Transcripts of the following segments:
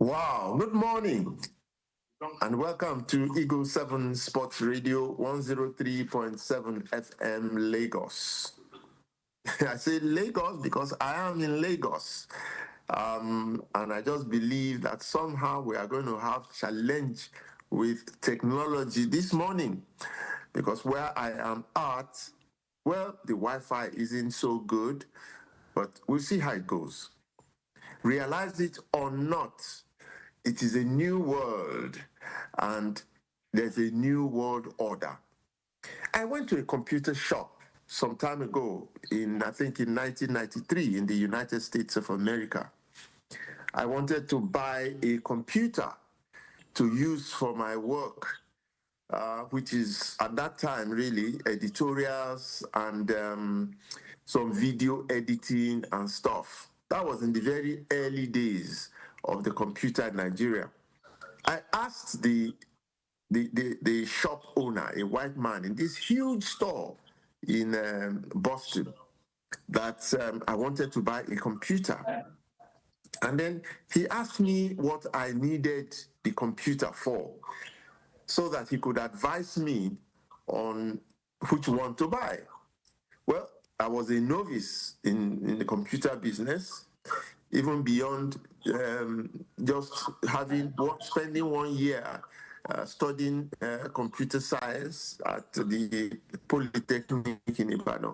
Wow, good morning and welcome to Eagle 7 Sports Radio 103.7 FM Lagos. I say Lagos because I am in Lagos. And I just believe that somehow we are going to have challenge with technology this morning because where I am at, well, the Wi-Fi isn't so good, but we'll see how it goes. Realize it or not, it is a new world and there's a new world order. I went to a computer shop some time ago I think in 1993 in the United States of America. I wanted to buy a computer to use for my work, which is at that time really editorials and some video editing and stuff. That was in the very early days of the computer in Nigeria. I asked the shop owner, a white man, in this huge store in Boston, that I wanted to buy a computer. And then he asked me what I needed the computer for so that he could advise me on which one to buy. Well, I was a novice in the computer business, even beyond just spending 1 year studying computer science at the Polytechnic in Ibadan.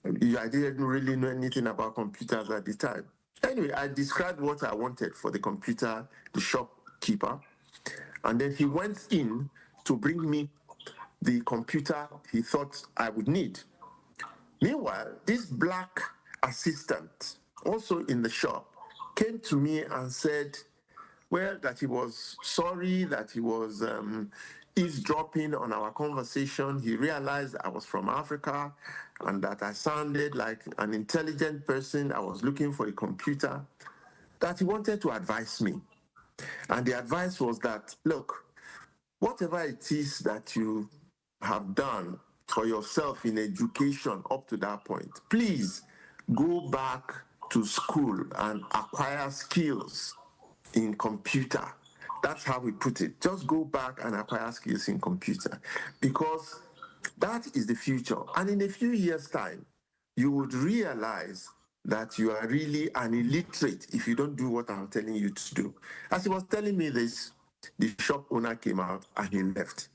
I didn't really know anything about computers at the time. Anyway, I described what I wanted for the computer, the shopkeeper, and then he went in to bring me the computer he thought I would need. Meanwhile, this black assistant, also in the shop, came to me and said, well, that he was sorry, that he was eavesdropping on our conversation. He realized I was from Africa and that I sounded like an intelligent person. I was looking for a computer, that he wanted to advise me. And the advice was that, look, whatever it is that you have done for yourself in education up to that point, please go back to school and acquire skills in computer. That's how we put it. Just go back and acquire skills in computer because that is the future. And in a few years' time, you would realize that you are really an illiterate if you don't do what I'm telling you to do. As he was telling me this, the shop owner came out and he left.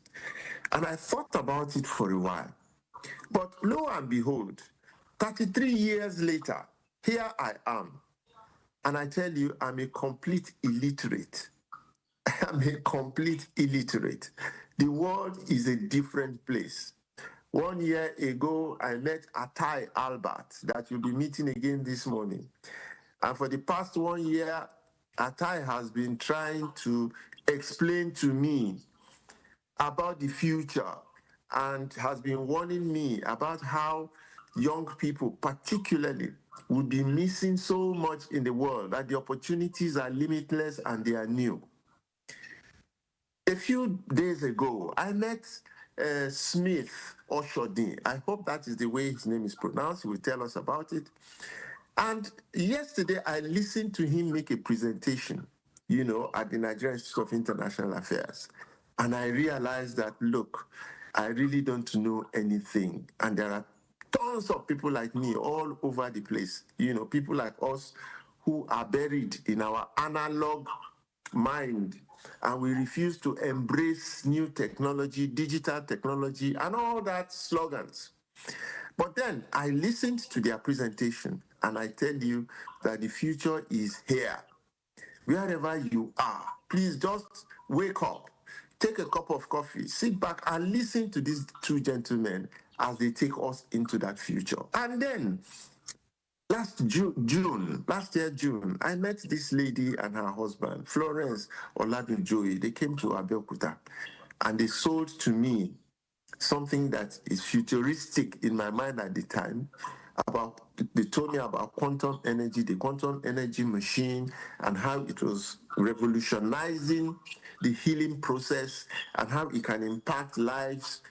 And I thought about it for a while. But lo and behold, 33 years later, here I am. And I tell you, I'm a complete illiterate. I'm a complete illiterate. The world is a different place. 1 year ago, I met Atai Albert that you'll be meeting again this morning. And for the past 1 year, Atai has been trying to explain to me about the future and has been warning me about how young people, particularly, would be missing so much in the world, that the opportunities are limitless and they are new. A few days ago, I met Smith Oshodin. I hope that is the way his name is pronounced. He will tell us about it. And yesterday, I listened to him make a presentation, at the Nigerian Institute of International Affairs. And I realized that, look, I really don't know anything. And there are tons of people like me all over the place, people like us who are buried in our analog mind, and we refuse to embrace new technology, digital technology, and all that slogans. But then I listened to their presentation, and I tell you that the future is here. Wherever you are, please just wake up, take a cup of coffee, sit back, and listen to these two gentlemen as they take us into that future. And then last year June, I met this lady and her husband, Florence Olatunjoye. They came to Abeokuta and they sold to me something that is futuristic in my mind at the time. They told me about quantum energy, the quantum energy machine, and how it was revolutionizing the healing process and how it can impact lives.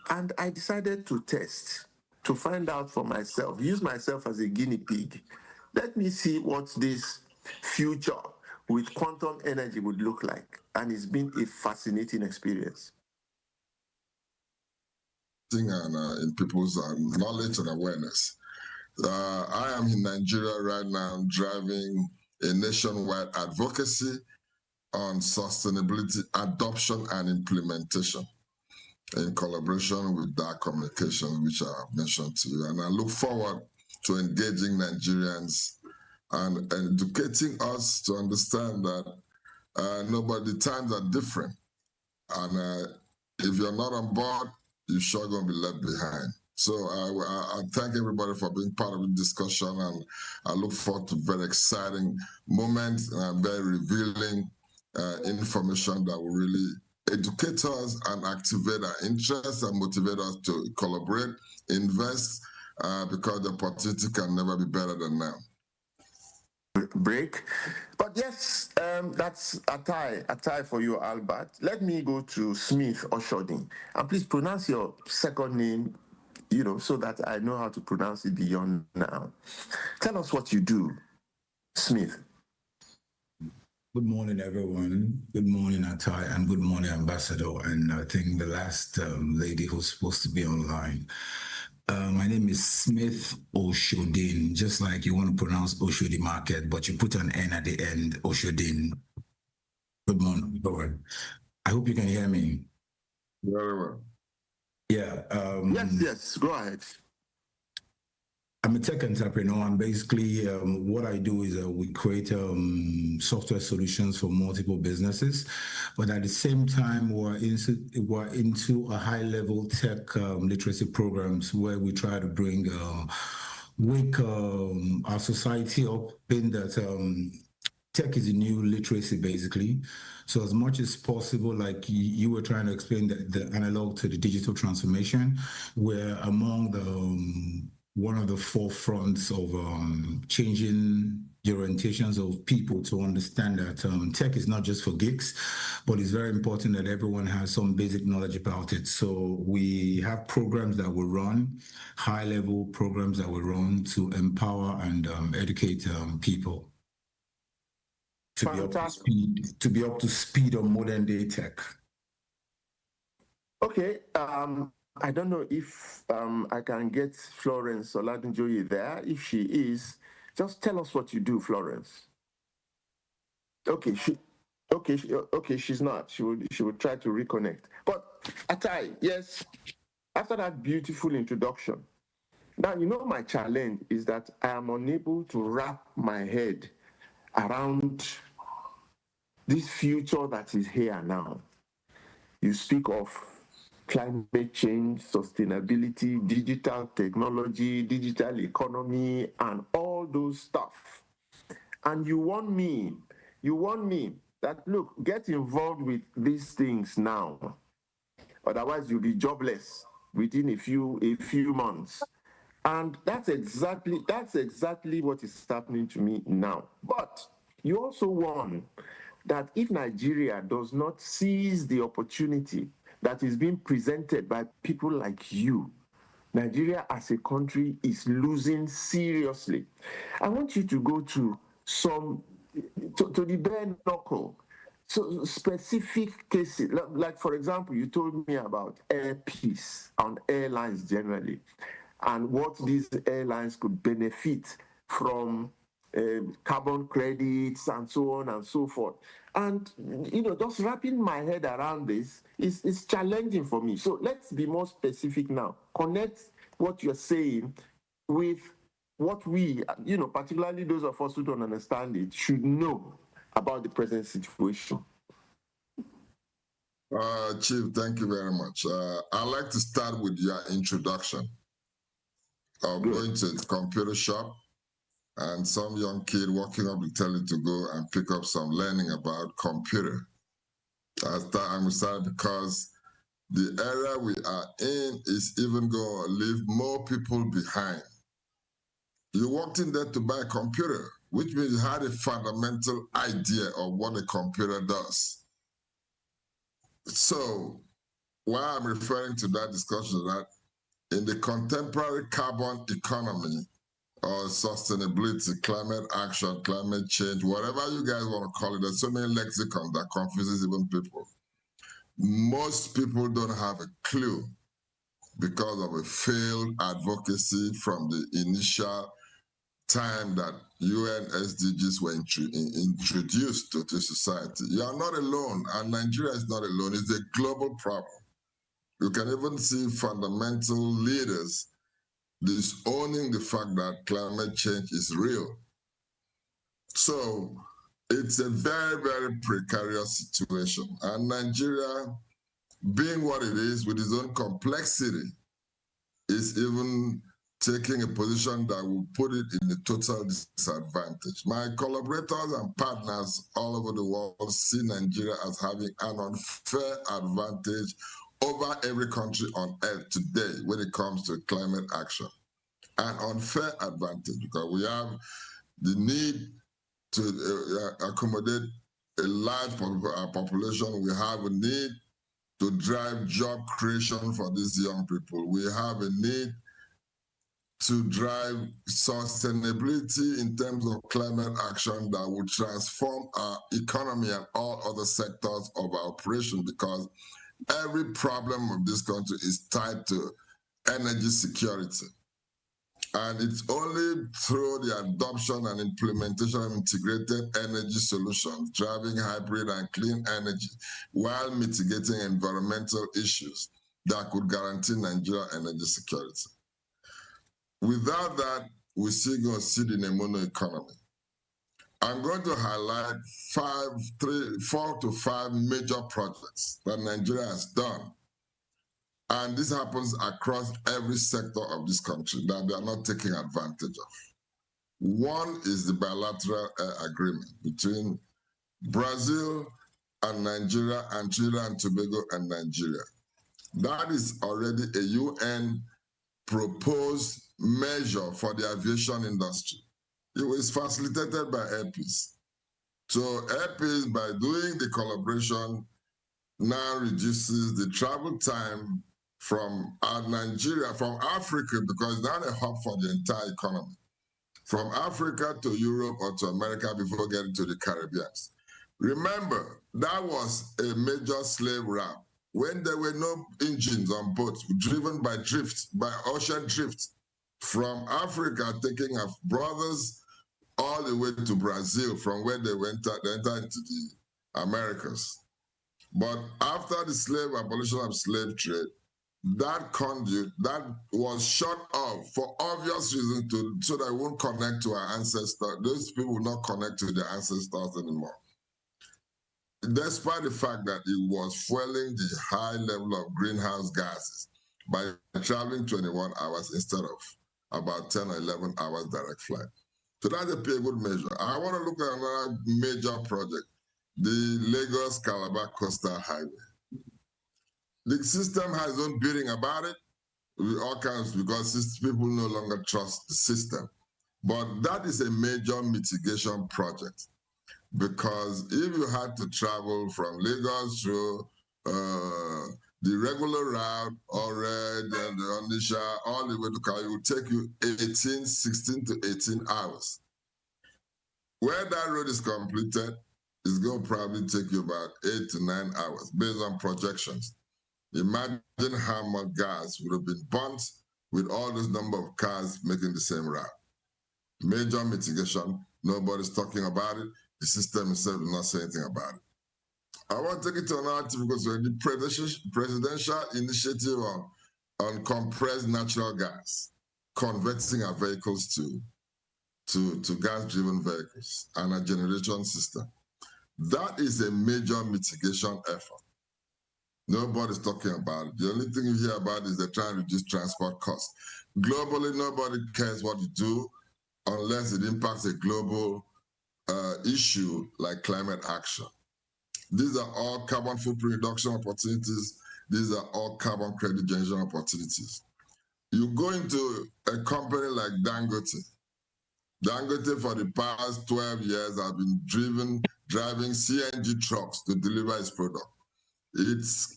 And I decided to test, to find out for myself, use myself as a guinea pig. Let me see what this future with quantum energy would look like. And it's been a fascinating experience. And in people's knowledge and awareness. I am in Nigeria right now driving a nationwide advocacy on sustainability adoption and implementation in collaboration with Dark Communications, which I mentioned to you. And I look forward to engaging Nigerians and educating us to understand that the times are different. And if you're not on board, you're sure going to be left behind. So I thank everybody for being part of the discussion, and I look forward to very exciting moments and very revealing information that will really educate us and activate our interests and motivate us to collaborate, invest, because the opportunity can never be better than now. Break. But yes, that's a tie for you, Albert. Let me go to Smith Oshodin. And please pronounce your second name, so that I know how to pronounce it beyond now. Tell us what you do, Smith. Good morning, everyone. Good morning, Atai, and good morning, Ambassador. And I think the last lady who's supposed to be online. My name is Smith Oshodin, just like you want to pronounce Oshodi Market, but you put an N at the end, Oshodin. Good morning, everyone. I hope you can hear me. Very well. Yeah. Yes, go ahead. I'm a tech entrepreneur, and basically what I do is we create software solutions for multiple businesses, but at the same time we're into a high-level tech literacy programs where we try to wake our society up in that tech is a new literacy, basically. So as much as possible, like you were trying to explain the analog to the digital transformation, we're among the one of the forefronts of changing the orientations of people to understand that tech is not just for geeks, but it's very important that everyone has some basic knowledge about it. So we have programs that we run, high-level programs that we run to empower and educate people to be up to speed on modern day tech. Okay. I don't know if I can get Florence Oladunjoye there. If she is, just tell us what you do, Florence. Okay, she's not. She would try to reconnect. But Atai, yes, after that beautiful introduction, now my challenge is that I am unable to wrap my head around this future that is here now. You speak of climate change, sustainability, digital technology, digital economy, and all those stuff. And you want me that, look, get involved with these things now. Otherwise, you'll be jobless within a few months. And that's exactly what is happening to me now. But you also warn that if Nigeria does not seize the opportunity that is being presented by people like you, Nigeria as a country is losing seriously. I want you to go to the bare knuckle. So specific cases, like for example, you told me about Air Peace and airlines generally, and what these airlines could benefit from carbon credits and so on and so forth. And just wrapping my head around this is challenging for me. So let's be more specific now. Connect what you're saying with what we, particularly those of us who don't understand it, should know about the present situation. Chief, thank you very much. I'd like to start with your introduction of going to the computer shop and some young kid walking up and tell you to go and pick up some learning about computer. I'm excited because the era we are in is even going to leave more people behind. You walked in there to buy a computer, which means you had a fundamental idea of what a computer does. So why I'm referring to that discussion is that in the contemporary carbon economy, or sustainability, climate action, climate change, whatever you guys want to call it. There's so many lexicons that confuses even people. Most people don't have a clue because of a failed advocacy from the initial time that UN SDGs were introduced to society. You are not alone, and Nigeria is not alone. It's a global problem. You can even see fundamental leaders disowning the fact that climate change is real. So it's a very, very precarious situation. And Nigeria, being what it is with its own complexity, is even taking a position that will put it in a total disadvantage. My collaborators and partners all over the world see Nigeria as having an unfair advantage over every country on earth today when it comes to climate action. An unfair advantage because we have the need to accommodate a large population. We have a need to drive job creation for these young people. We have a need to drive sustainability in terms of climate action that will transform our economy and all other sectors of our operation, because every problem of this country is tied to energy security. And it's only through the adoption and implementation of integrated energy solutions, driving hybrid and clean energy, while mitigating environmental issues, that could guarantee Nigeria energy security. Without that, we're still going to sit in a mono economy. I'm going to highlight 4 to 5 major projects that Nigeria has done. And this happens across every sector of this country that they are not taking advantage of. One is the bilateral agreement between Brazil and Nigeria and Trinidad and Tobago and Nigeria. That is already a UN proposed measure for the aviation industry. It was facilitated by Airpeace. So Airpeace, by doing the collaboration, now reduces the travel time from Nigeria, from Africa, because it's not a hub for the entire economy, from Africa to Europe or to America before getting to the Caribbean. Remember, that was a major slave route when there were no engines on boats, driven by drift, by ocean drift, from Africa, taking our brothers all the way to Brazil, from where they entered into the Americas. But after the abolition of slave trade, that conduit that was shut off for obvious reasons, so that it won't connect to our ancestors. Those people will not connect to their ancestors anymore, despite the fact that it was fueling the high level of greenhouse gases by traveling 21 hours instead of about 10 or 11 hours direct flight. So that's a pretty good measure. I want to look at another major project, the Lagos-Calabar Coastal Highway. The system has its own bidding about it, with all kinds, because people no longer trust the system. But that is a major mitigation project, because if you had to travel from Lagos through the regular route, or Red and the Onisha, all the way to Kano, it would take you 16 to 18 hours. Where that road is completed, it's going to probably take you about 8 to 9 hours, based on projections. Imagine how much gas would have been burnt with all this number of cars making the same route. Major mitigation, nobody's talking about it. The system itself will not say anything about it. I want to take it to another thing, because the presidential initiative on compressed natural gas, converting our vehicles to gas-driven vehicles and a generation system. That is a major mitigation effort. Nobody's talking about it. The only thing you hear about is they're trying to reduce transport costs. Globally, nobody cares what you do unless it impacts a global issue like climate action. These are all carbon footprint reduction opportunities. These are all carbon credit generation opportunities. You go into a company like Dangote. Dangote for the past 12 years have been driving CNG trucks to deliver its product. Its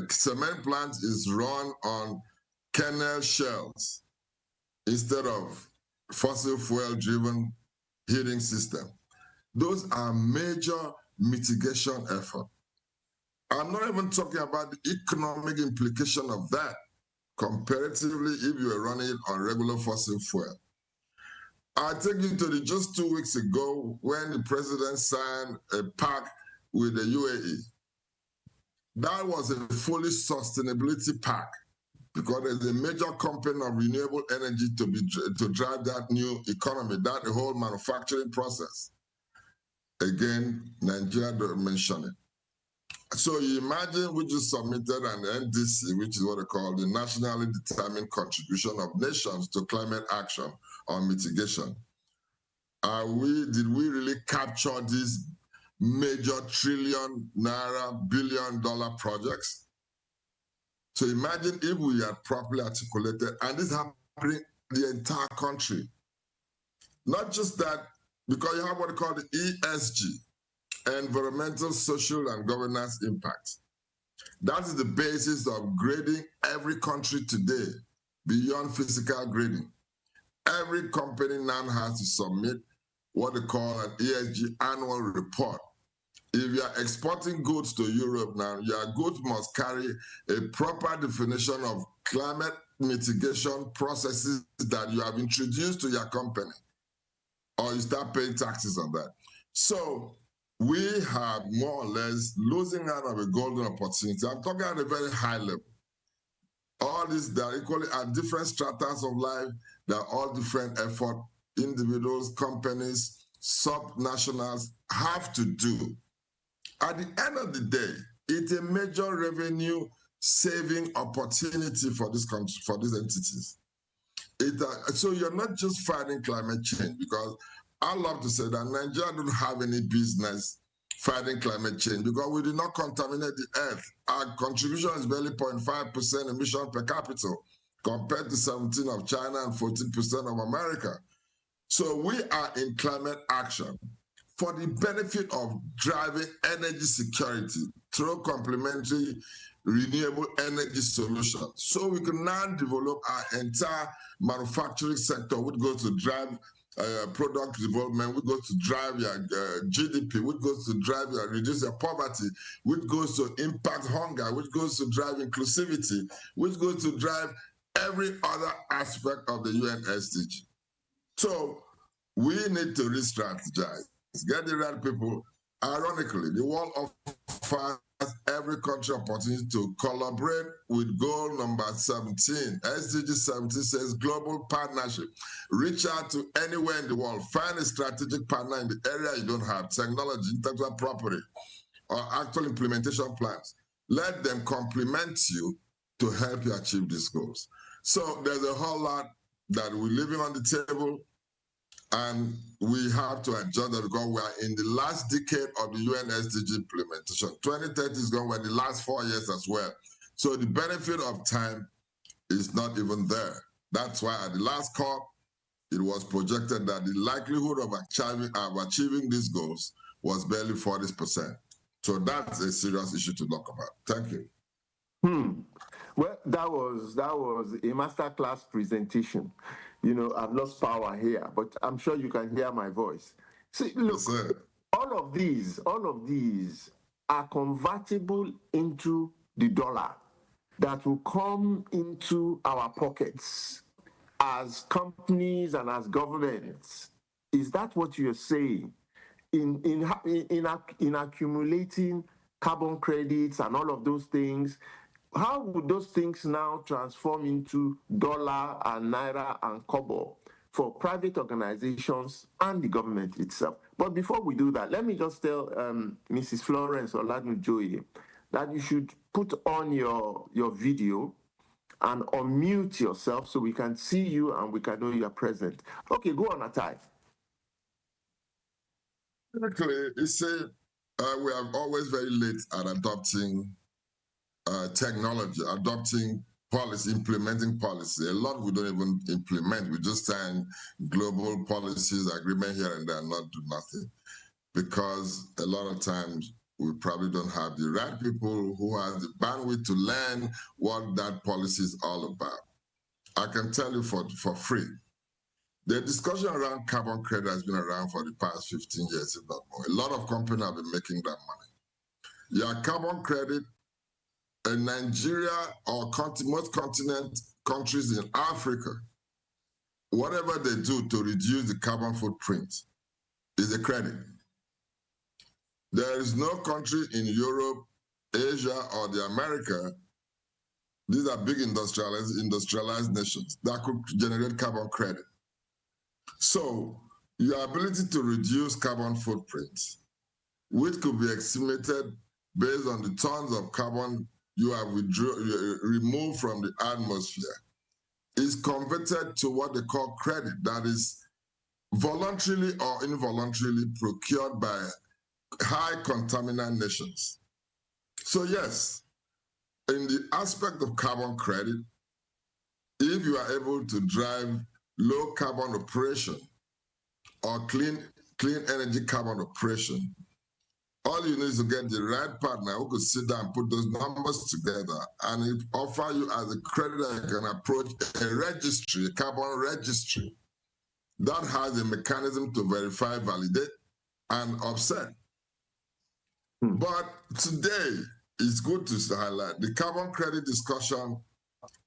cement plant is run on kernel shells instead of fossil fuel-driven heating system. Those are major mitigation efforts. I'm not even talking about the economic implication of that comparatively if you are running it on regular fossil fuel. I take you to just 2 weeks ago when the president signed a pact with the UAE. That was a fully sustainability pact because there's a major company of renewable energy to drive that new economy, that whole manufacturing process. Again, Nigeria don't mention it. So you imagine we just submitted an NDC, which is what they call the Nationally Determined Contribution of Nations to Climate Action on Mitigation. Did we really capture these major trillion naira, billion-dollar projects? So imagine if we had properly articulated, and this happening the entire country. Not just that, because you have what they call the ESG, environmental, social, and governance impact. That is the basis of grading every country today, beyond physical grading. Every company now has to submit what they call an ESG annual report. If you are exporting goods to Europe now, your goods must carry a proper definition of climate mitigation processes that you have introduced to your company, or you start paying taxes on that. So we have more or less losing out of a golden opportunity. I'm talking at a very high level. All these, they are equally at different stratas of life. They are all different effort. Individuals, companies, subnationals have to do. At the end of the day, it's a major revenue saving opportunity for this country, for these entities. So you're not just fighting climate change, because I love to say that Nigeria don't have any business fighting climate change because we did not contaminate the earth. Our contribution is barely 0.5% emission per capita compared to 17% of China and 14% of America. So we are in climate action for the benefit of driving energy security through complementary renewable energy solutions. So we can now develop our entire manufacturing sector, which goes to drive product development, which goes to drive your GDP, which goes to drive your reduce your poverty, which goes to impact hunger, which goes to drive inclusivity, which goes to drive every other aspect of the UN SDG. So we need to re-strategize. Get the right people. Ironically, the world offers every country opportunity to collaborate with goal number 17. SDG 17 says global partnership. Reach out to anywhere in the world. Find a strategic partner in the area you don't have, technology, intellectual property, or actual implementation plans. Let them complement you to help you achieve these goals. So there's a whole lot that we're leaving on the table. And we have to adjust that because we are in the last decade of the UN SDG implementation. 2030 is going to be the last 4 years as well. So the benefit of time is not even there. That's why at the last COP, it was projected that the likelihood of achieving these goals was barely 40%. So that's a serious issue to talk about. Thank you. Well, that was a masterclass presentation. You know, I've lost power here, but I'm sure you can hear my voice. See, look, Yes, all of these are convertible into the dollar that will come into our pockets as companies and as governments. Is that what you're saying? In accumulating carbon credits and all of those things, how would those things now transform into dollar and naira and kobo for private organizations and the government itself? But before we do that, let me just tell Mrs. Florence Olatunjoye that you should put on your video and unmute yourself so we can see you and we can know you are present. Okay, go on, Atai. Actually, you see, we are always very late at adopting technology, adopting policy, implementing policy. A lot we don't even implement. We just sign global policies, agreement here and there, and not do nothing. Because a lot of times we probably don't have the right people who have the bandwidth to learn what that policy is all about. I can tell you for free The discussion around carbon credit has been around for the past 15 years, if not more. A lot of companies have been making that money. Your carbon credit in Nigeria or most continent countries in Africa, whatever they do to reduce the carbon footprint is a credit. There is no country in Europe, Asia, or the America, these are big industrialized nations, that could generate carbon credit. So your ability to reduce carbon footprints, which could be estimated based on the tons of carbon you have removed from the atmosphere, is converted to what they call credit, that is voluntarily or involuntarily procured by high contaminant nations. So yes, in the aspect of carbon credit, if you are able to drive low carbon operation or clean energy carbon operation, all you need is to get the right partner who could sit down and put those numbers together and offer you as a credit that can approach a registry, a carbon registry, that has a mechanism to verify, validate, and offset. But today, it's good to highlight the carbon credit discussion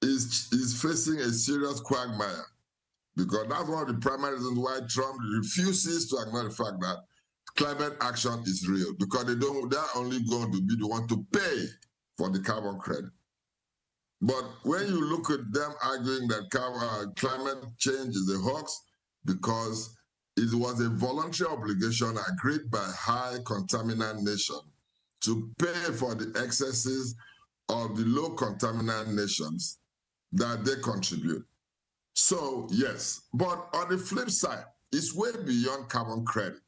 is facing a serious quagmire, because that's one of the primary reasons why Trump refuses to acknowledge the fact that climate action is real, because they're only going to be the one to pay for the carbon credit. But when you look at them arguing that climate change is a hoax, because it was a voluntary obligation agreed by high contaminant nations to pay for the excesses of the low contaminant nations that they contribute. So yes, but on the flip side, it's way beyond carbon credit.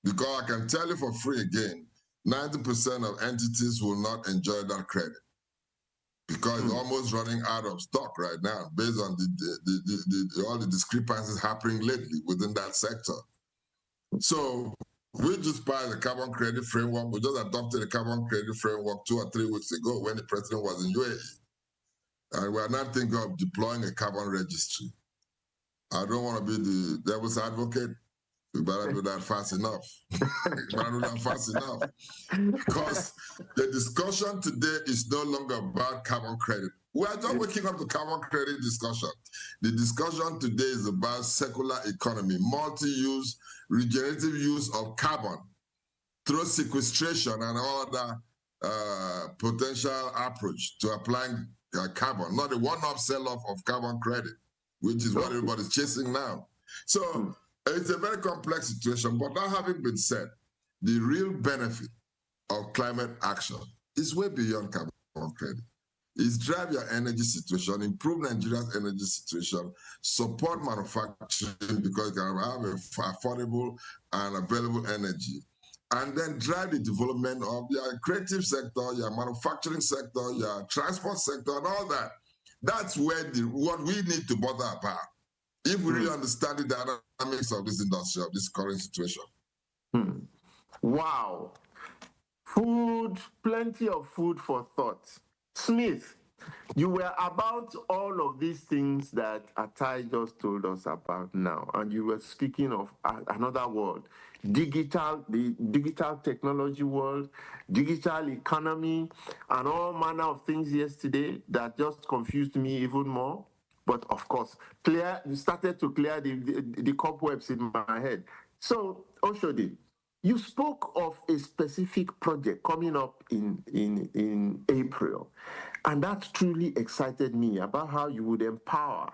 Because I can tell you for free again, 90% of entities will not enjoy that credit, because it's almost running out of stock right now based on all the discrepancies happening lately within that sector. So we just passed the carbon credit framework. We just adopted the carbon credit framework 2 or 3 weeks ago when the president was in UAE. And we are not thinking of deploying a carbon registry. I don't want to be the devil's advocate. We better do that fast enough. Because the discussion today is no longer about carbon credit. We are just waking up to carbon credit discussion. The discussion today is about circular economy, multi-use, regenerative use of carbon through sequestration and all other potential approach to applying carbon, not a one-off sell-off of carbon credit, which is what everybody's chasing now. So it's a very complex situation, but that having been said, the real benefit of climate action is way beyond carbon credit. It's drive your energy situation, improve Nigeria's energy situation, support manufacturing because you can have affordable and available energy, and then drive the development of your creative sector, your manufacturing sector, your transport sector, and all that. That's where what we need to bother about, if we really understand the dynamics of this industry, of this current situation. Wow. Food, plenty of food for thought. Smith, you were about all of these things that Atai just told us about now, and you were speaking of another world, the digital technology world, digital economy, and all manner of things yesterday that just confused me even more. But of course, you started to clear the cobwebs in my head. So, Oshodi, you spoke of a specific project coming up in April, and that truly excited me about how you would empower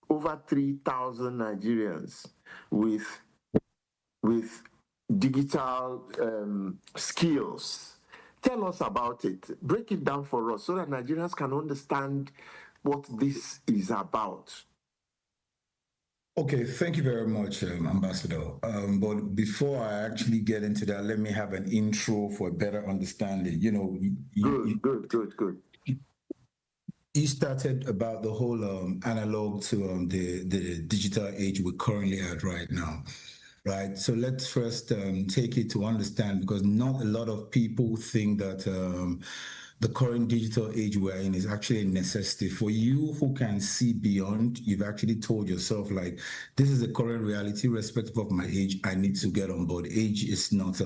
over 3,000 Nigerians with digital skills. Tell us about it. Break it down for us so that Nigerians can understand what this is about. Okay, thank you very much, Ambassador. But before I actually get into that, let me have an intro for a better understanding. You know, Good. You started about the whole analog to the digital age we're currently at right now. right? So let's first take it to understand, because not a lot of people think that the current digital age we're in is actually a necessity. For you who can see beyond, you've actually told yourself, like, this is the current reality, irrespective of my age, I need to get on board. Age is not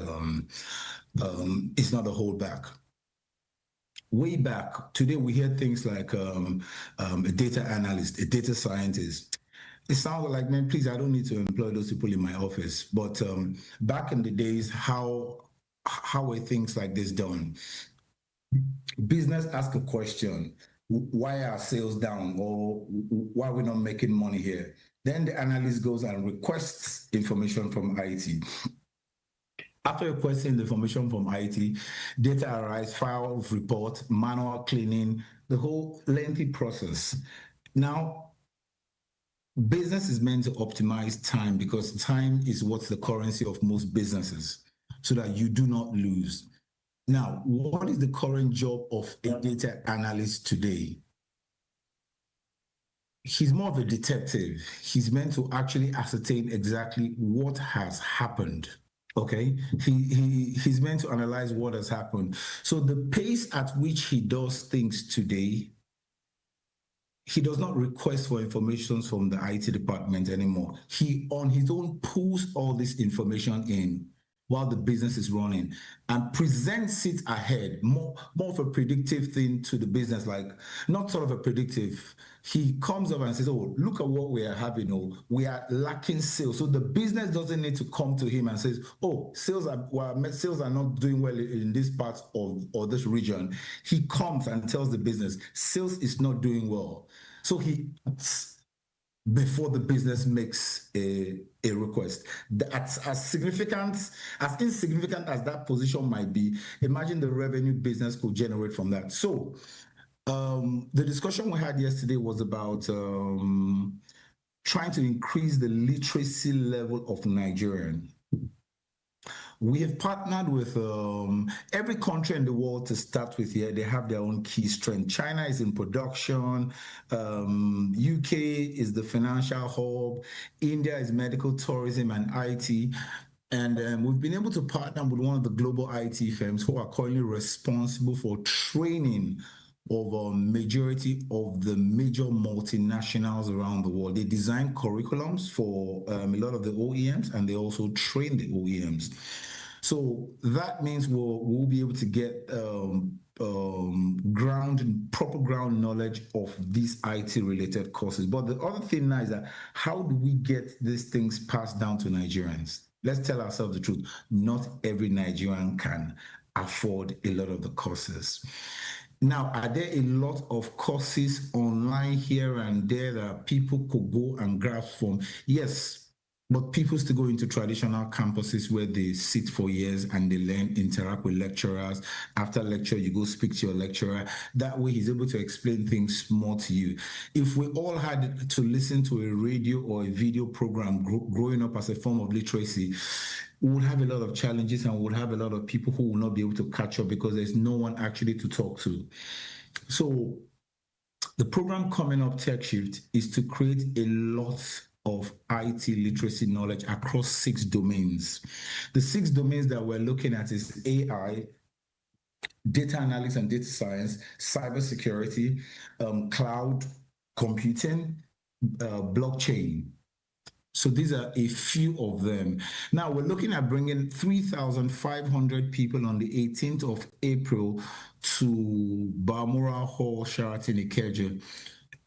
it's not a holdback. Way back, today we hear things like a data analyst, a data scientist. It sounds like, man, please, I don't need to employ those people in my office. But back in the days, how were things like this done? Business ask a question: why are sales down, or why are we not making money here? Then the analyst goes and requests information from IT. After requesting the information from IT, data arrives, file report, manual cleaning, the whole lengthy process. Now, business is meant to optimize time, because time is what's the currency of most businesses, so that you do not lose. Now, what is the current job of a data analyst today? He's more of a detective. He's meant to actually ascertain exactly what has happened. Okay, he's meant to analyze what has happened. So the pace at which he does things today, he does not request for information from the IT department anymore. He on his own pulls all this information in while the business is running and presents it ahead, more of a predictive thing to the business, like not sort of a predictive. He comes up and says, oh, look at what we are having. Oh, we are lacking sales. So the business doesn't need to come to him and says, oh, sales are not doing well in this part of or this region. He comes and tells the business, sales is not doing well. So he, before the business makes a request. That's as insignificant as that position might be, imagine the revenue business could generate from that. So the discussion we had yesterday was about trying to increase the literacy level of Nigerian. We have partnered with every country in the world to start with here. They have their own key strength. China is in production. UK is the financial hub. India is medical tourism and IT. And we've been able to partner with one of the global IT firms who are currently responsible for training of a majority of the major multinationals around the world. They design curriculums for a lot of the OEMs, and they also train the OEMs. So that means we'll be able to get proper ground knowledge of these IT-related courses. But the other thing now is that how do we get these things passed down to Nigerians? Let's tell ourselves the truth. Not every Nigerian can afford a lot of the courses. Now, are there a lot of courses online here and there that people could go and grab from? Yes. But people still go into traditional campuses where they sit for years and they learn, interact with lecturers. After lecture, you go speak to your lecturer. That way, he's able to explain things more to you. If we all had to listen to a radio or a video program growing up as a form of literacy, we would have a lot of challenges, and we would have a lot of people who will not be able to catch up because there's no one actually to talk to. So the program coming up, TechShift, is to create a lot of IT literacy knowledge across 6 domains. The 6 domains that we're looking at is AI, data analytics and data science, cybersecurity, cloud computing, blockchain. So these are a few of them. Now we're looking at bringing 3,500 people on the 18th of April to Balmoral Hall, Sheraton, Ikeja.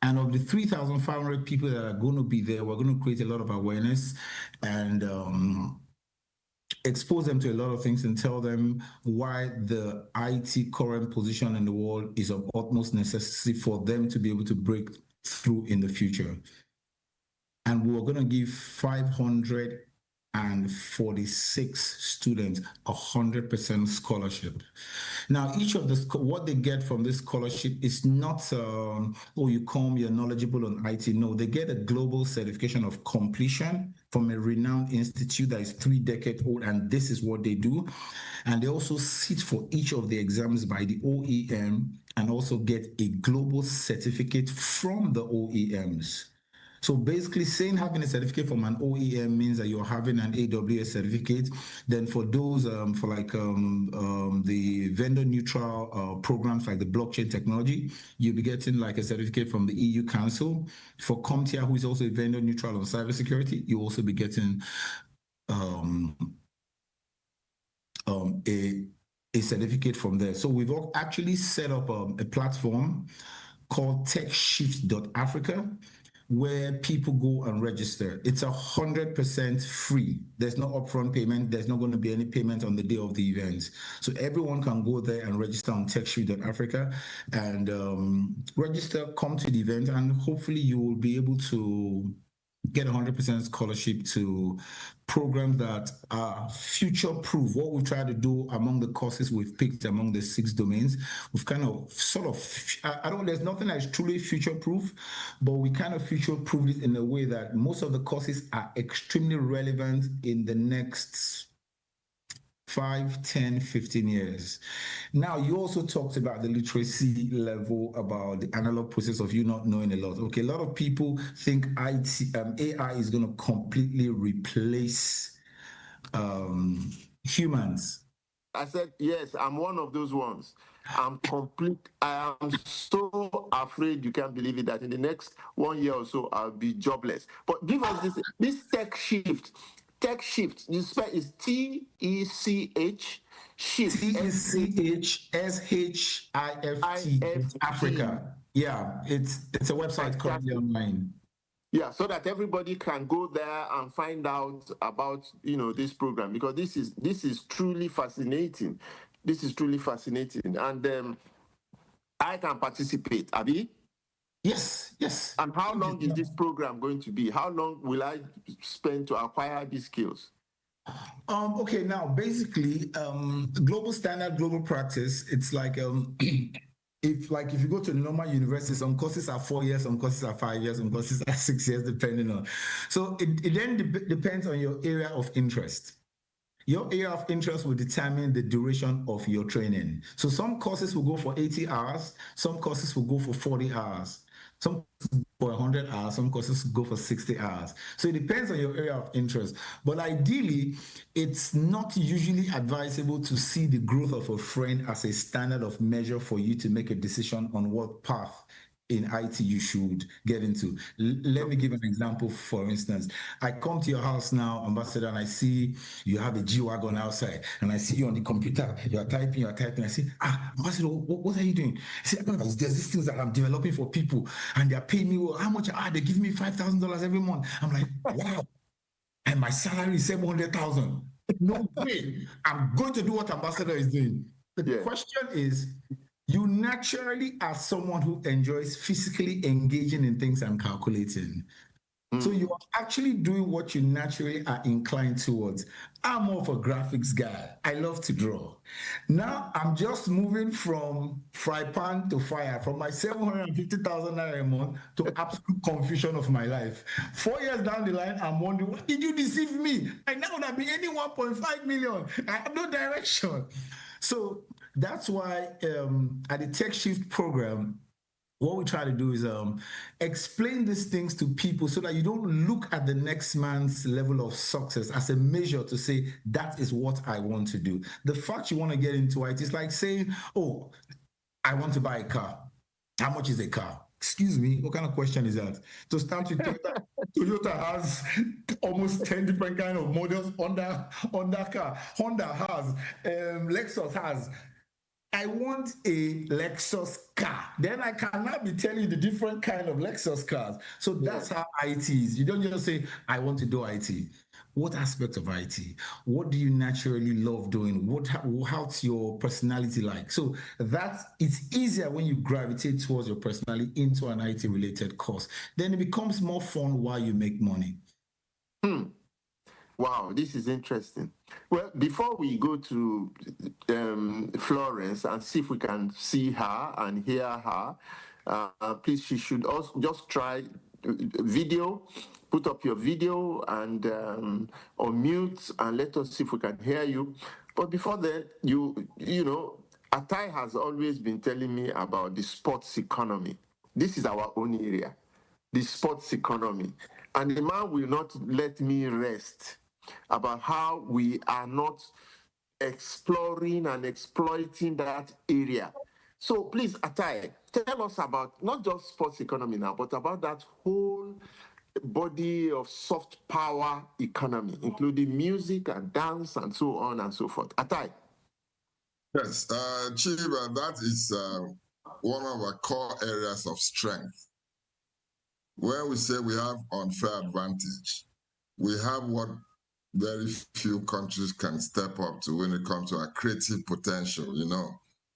And of the 3,500 people that are going to be there, we're going to create a lot of awareness and expose them to a lot of things and tell them why the IT current position in the world is of utmost necessity for them to be able to break through in the future. And we're going to give 546 students 100% scholarship. Now, each of what they get from this scholarship is not, oh, you come, you're knowledgeable on IT. No, they get a global certification of completion from a renowned institute that is 3 decades old, and this is what they do. And they also sit for each of the exams by the OEM and also get a global certificate from the OEMs. So basically saying having a certificate from an OEM means that you're having an AWS certificate. Then for those, the vendor neutral programs like the blockchain technology, you'll be getting like a certificate from the EU Council. For CompTIA, who is also a vendor neutral on cybersecurity, you'll also be getting a certificate from there. So we've actually set up a platform called TechShift.Africa, where people go and register. It's 100% free. There's no upfront payment. There's not going to be any payment on the day of the event. So everyone can go there and register on TechShift.Africa and register, come to the event, and hopefully you will be able to get 100% scholarship to programs that are future-proof. What we've tried to do among the courses we've picked among the 6 domains, we've kind of there's nothing that is truly future-proof, but we kind of future-proof it in a way that most of the courses are extremely relevant in the next 5, 10, 15 years. Now, you also talked about the literacy level, about the analog process of you not knowing a lot. Okay, a lot of people think AI is going to completely replace humans. I said, yes, I'm one of those ones. I am so afraid, you can't believe it, that in the next 1 year or so, I'll be jobless. But give us this tech shift. Tech Shift. You spell is TECH Shift. TECHSHIFT Africa. Yeah, it's a website currently online. Yeah, so that everybody can go there and find out about this program, because this is truly fascinating. This is truly fascinating, and I can participate. Abi? Yes. And how long is this program going to be? How long will I spend to acquire these skills? Okay, now basically, global standard, global practice. It's like if you go to normal university, some courses are 4 years, some courses are 5 years, some courses are 6 years, depending on. So it then depends on your area of interest. Your area of interest will determine the duration of your training. So some courses will go for 80 hours, some courses will go for 40 hours. Some for 100 hours, some courses go for 60 hours. So it depends on your area of interest. But ideally, it's not usually advisable to see the growth of a friend as a standard of measure for you to make a decision on what path in IT you should get into. Let me give an example. For instance, I come to your house now, Ambassador, and I see you have a G-Wagon outside, and I see you on the computer, you're typing. I say, Ambassador, what are you doing? I say, there's these things that I'm developing for people, and they're paying me, well, how much? They give me $5,000 every month. I'm like, wow. And my salary is $700,000. No way. I'm going to do what Ambassador is doing. The question is, you naturally are someone who enjoys physically engaging in things and calculating. So you are actually doing what you naturally are inclined towards. I'm more of a graphics guy. I love to draw. Now I'm just moving from fry pan to fire, from my 750,000 naira a month to absolute confusion of my life. 4 years down the line, I'm wondering, why did you deceive me? I now would have been earning 1.5 million. I have no direction. So that's why at the Tech Shift program, what we try to do is explain these things to people so that you don't look at the next man's level of success as a measure to say, that is what I want to do. The fact you want to get into it is like saying, oh, I want to buy a car. How much is a car? Excuse me, what kind of question is that? To start with, Toyota has almost 10 different kind of models on that car. Honda has, Lexus has. I want a Lexus car. Then I cannot be telling you the different kind of Lexus cars. So that's how IT is. You don't just say, I want to do IT. What aspect of IT? What do you naturally love doing? How's your personality like? So it's easier when you gravitate towards your personality into an IT related course. Then it becomes more fun while you make money. Wow, this is interesting. Well, before we go to Florence and see if we can see her and hear her, please, she should also just try video, put up your video and unmute, and let us see if we can hear you. But before that, you know, Atai has always been telling me about the sports economy. This is our own area. the sports economy. And the man will not let me rest about how we are not exploring and exploiting that area. So please, Atai, tell us about not just sports economy now, but about that whole body of soft power economy, including music and dance and so on and so forth. Atai. Yes, Chief, that is one of our core areas of strength. Where we say we have unfair advantage, we have what very few countries can step up to when it comes to our creative potential. You know,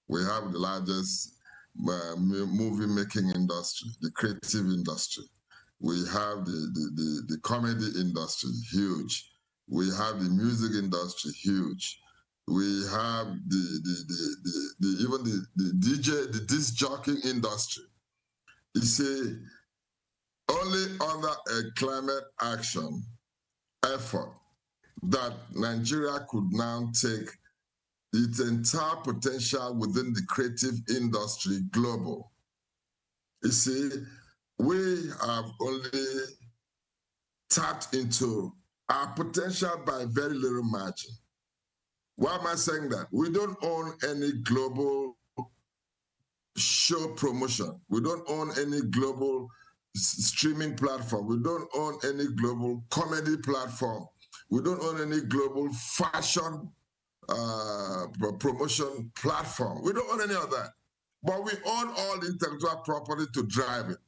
we have the largest movie making industry, the creative industry. We have the comedy industry, huge. We have the music industry, huge. We have even the DJ, the disc jockey industry. You see, only under a climate action effort that Nigeria could now take its entire potential within the creative industry global. You see, we have only tapped into our potential by very little margin. Why am I saying that? We don't own any global show promotion. We don't own any global streaming platform. We don't own any global comedy platform. We don't own any global fashion promotion platform. We don't own any of that. But we own all the intellectual property to drive it.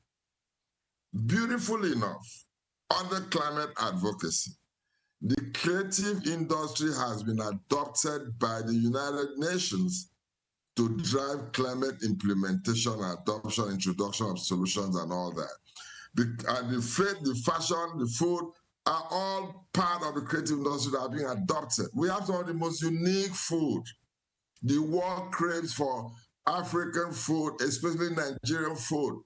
Beautifully enough, under climate advocacy, the creative industry has been adopted by the United Nations to drive climate implementation, adoption, introduction of solutions and all that. And the faith, the fashion, the food are all part of the creative industry that are being adopted. We have some of the most unique food. The world craves for African food, especially Nigerian food.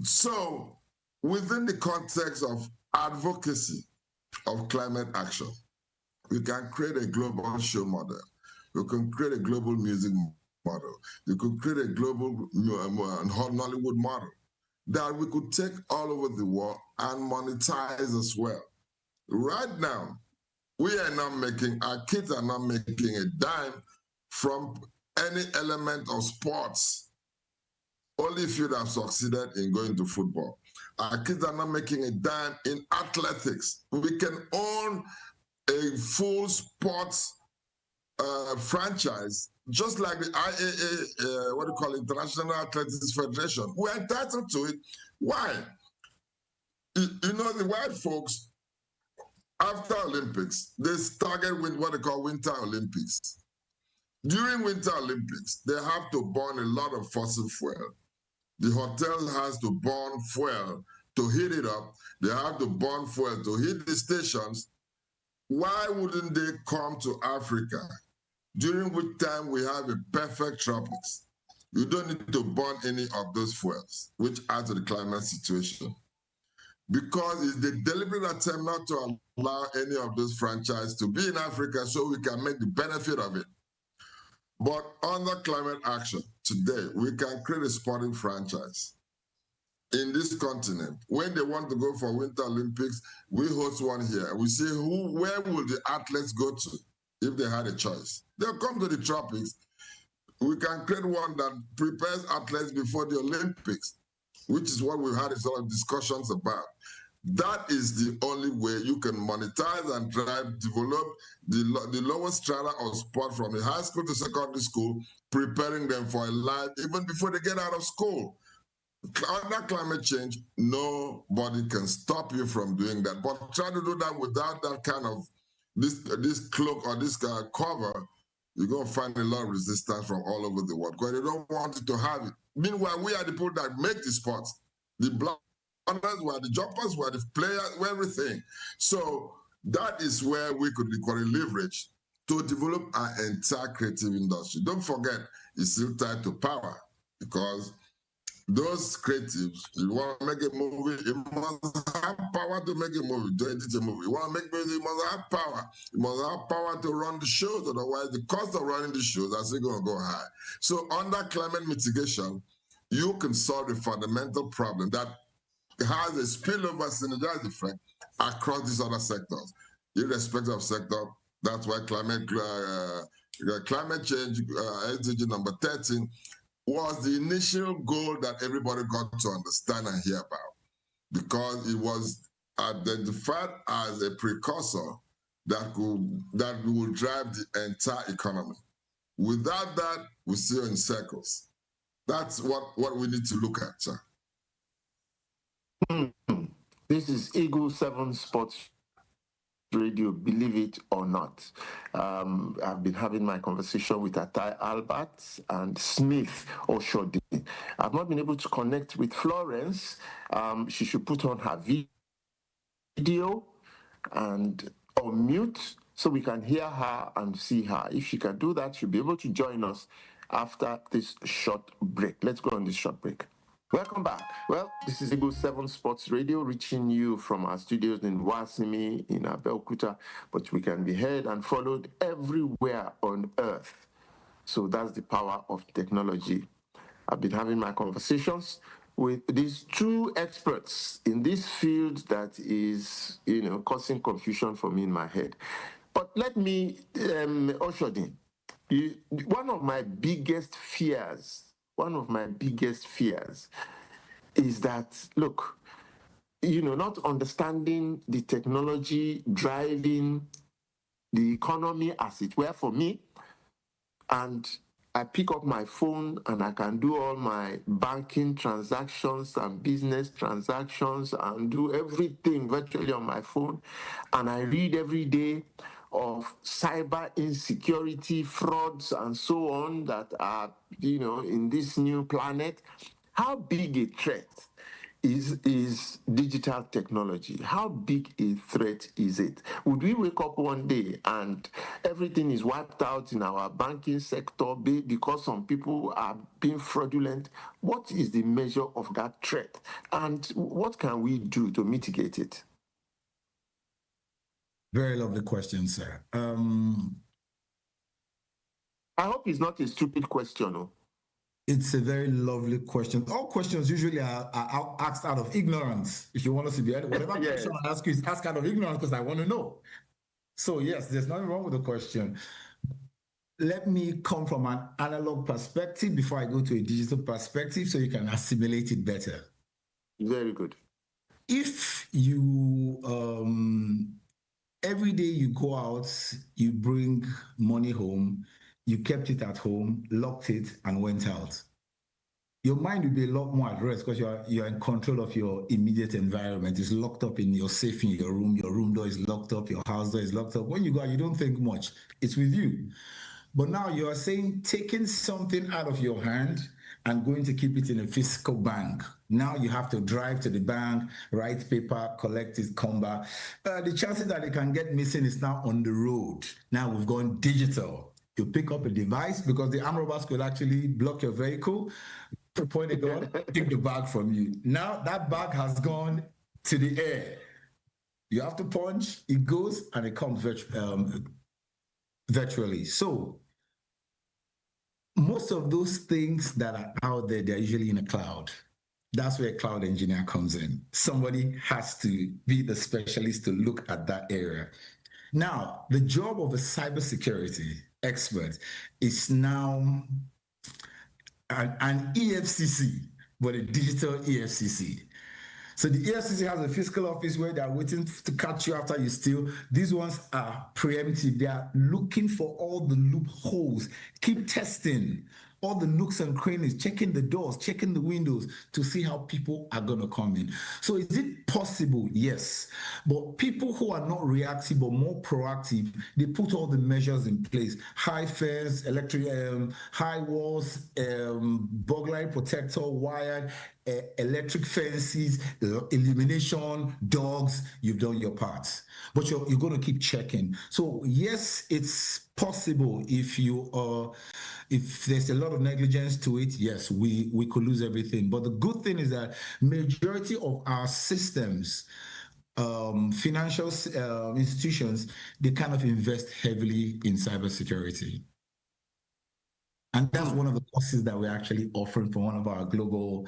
So within the context of advocacy of climate action, we can create a global show model. We can create a global music model. We could create a global Nollywood model that we could take all over the world and monetize as well. Right now, we are not making, our kids are not making a dime from any element of sports. Only if you have succeeded in going to football. Our kids are not making a dime in athletics. We can own a full sports franchise, just like the IAA, International Athletics Federation. We're entitled to it. Why? You know, the white folks, after Olympics, they started with what they call Winter Olympics. During Winter Olympics, they have to burn a lot of fossil fuel. The hotel has to burn fuel to heat it up. They have to burn fuel to heat the stations. Why wouldn't they come to Africa, during which time we have a perfect tropics? You don't need to burn any of those fuels, which add to the climate situation. Because it's the deliberate attempt not to allow any of those franchises to be in Africa so we can make the benefit of it. But under climate action, today, we can create a sporting franchise in this continent. When they want to go for Winter Olympics, we host one here. We say, where will the athletes go to if they had a choice? They'll come to the tropics. We can create one that prepares athletes before the Olympics, which is what we've had a lot of discussions about. That is the only way you can monetize and develop the lowest strata of sport from the high school to secondary school, preparing them for a life even before they get out of school. Under climate change, nobody can stop you from doing that. But try to do that without that kind of this cloak or this cover, you're going to find a lot of resistance from all over the world because they don't want you to have it. Meanwhile, we are the people that make the sports. The blockers, we are the jumpers, we are the players, everything. So that is where we could equally leverage to develop our entire creative industry. Don't forget, it's still tied to power because those creatives, you want to make a movie, you must have power to make a movie, to edit a movie. You want to make music, you must have power. You must have power to run the shows, otherwise the cost of running the shows are still going to go high. So under climate mitigation, you can solve the fundamental problem that has a spillover synergized effect across these other sectors, irrespective of sector. That's why climate change, SDG number 13, was the initial goal that everybody got to understand and hear about, because it was identified as a precursor that will drive the entire economy. Without that, we still in circles. That's what we need to look at, sir. This is Eagle 7 Sports Radio, believe it or not. I've been having my conversation with Atai Albert and Smith Oshodi. I've not been able to connect with Florence. She should put on her video and unmute so we can hear her and see her. If she can do that, she'll be able to join us after this short break. Let's go on this short break. Welcome back. Well, this is Eagle 7 Sports Radio, reaching you from our studios in Wasimi, in Abeokuta, but we can be heard and followed everywhere on earth. So that's the power of technology. I've been having my conversations with these two experts in this field that is, causing confusion for me in my head. But let me, Oshodi, one of my biggest fears is that, look, not understanding the technology driving the economy, as it were, for me, and I pick up my phone and I can do all my banking transactions and business transactions and do everything virtually on my phone. And I read every day of cyber insecurity, frauds, and so on that are, in this new planet. How big a threat is digital technology? How big a threat is it? Would we wake up one day and everything is wiped out in our banking sector because some people are being fraudulent? What is the measure of that threat? And what can we do to mitigate it? Very lovely question, sir. I hope it's not a stupid question. No? It's a very lovely question. All questions usually are asked out of ignorance. If you want us to be, whatever Yes. question I ask you is asked out of ignorance because I want to know. So yes, there's nothing wrong with the question. Let me come from an analog perspective before I go to a digital perspective so you can assimilate it better. Very good. If you, every day you go out, you bring money home, you kept it at home, locked it, and went out, your mind will be a lot more at rest because you're in control of your immediate environment. It's locked up in your safe in your room door is locked up, your house door is locked up. When you go out, you don't think much. It's with you. But now you are saying taking something out of your hand and going to keep it in a physical bank. Now you have to drive to the bank, write paper, collect it, come back. The chances that it can get missing is now on the road. Now we've gone digital. You pick up a device because the armed robbers could actually block your vehicle, point a gun, take the bag from you. Now that bag has gone to the air. You have to punch, it goes, and it comes virtually. So most of those things that are out there, they're usually in a cloud. That's where a cloud engineer comes in. Somebody has to be the specialist to look at that area. Now, the job of a cybersecurity expert is now an EFCC, but a digital EFCC. So the EFCC has a fiscal office where they're waiting to catch you after you steal. These ones are preemptive. They are looking for all the loopholes. Keep testing all the nooks and crannies, checking the doors, checking the windows to see how people are going to come in. So is it possible? Yes. But people who are not reactive but more proactive, they put all the measures in place. High fence, electric, high walls, burglary protector, wired, electric fences, illumination, dogs. You've done your part. But you're going to keep checking. So yes, it's possible if there's a lot of negligence to it, yes, we could lose everything. But the good thing is that majority of our systems, financial institutions, they kind of invest heavily in cybersecurity. And that's one of the courses that we're actually offering for one of our global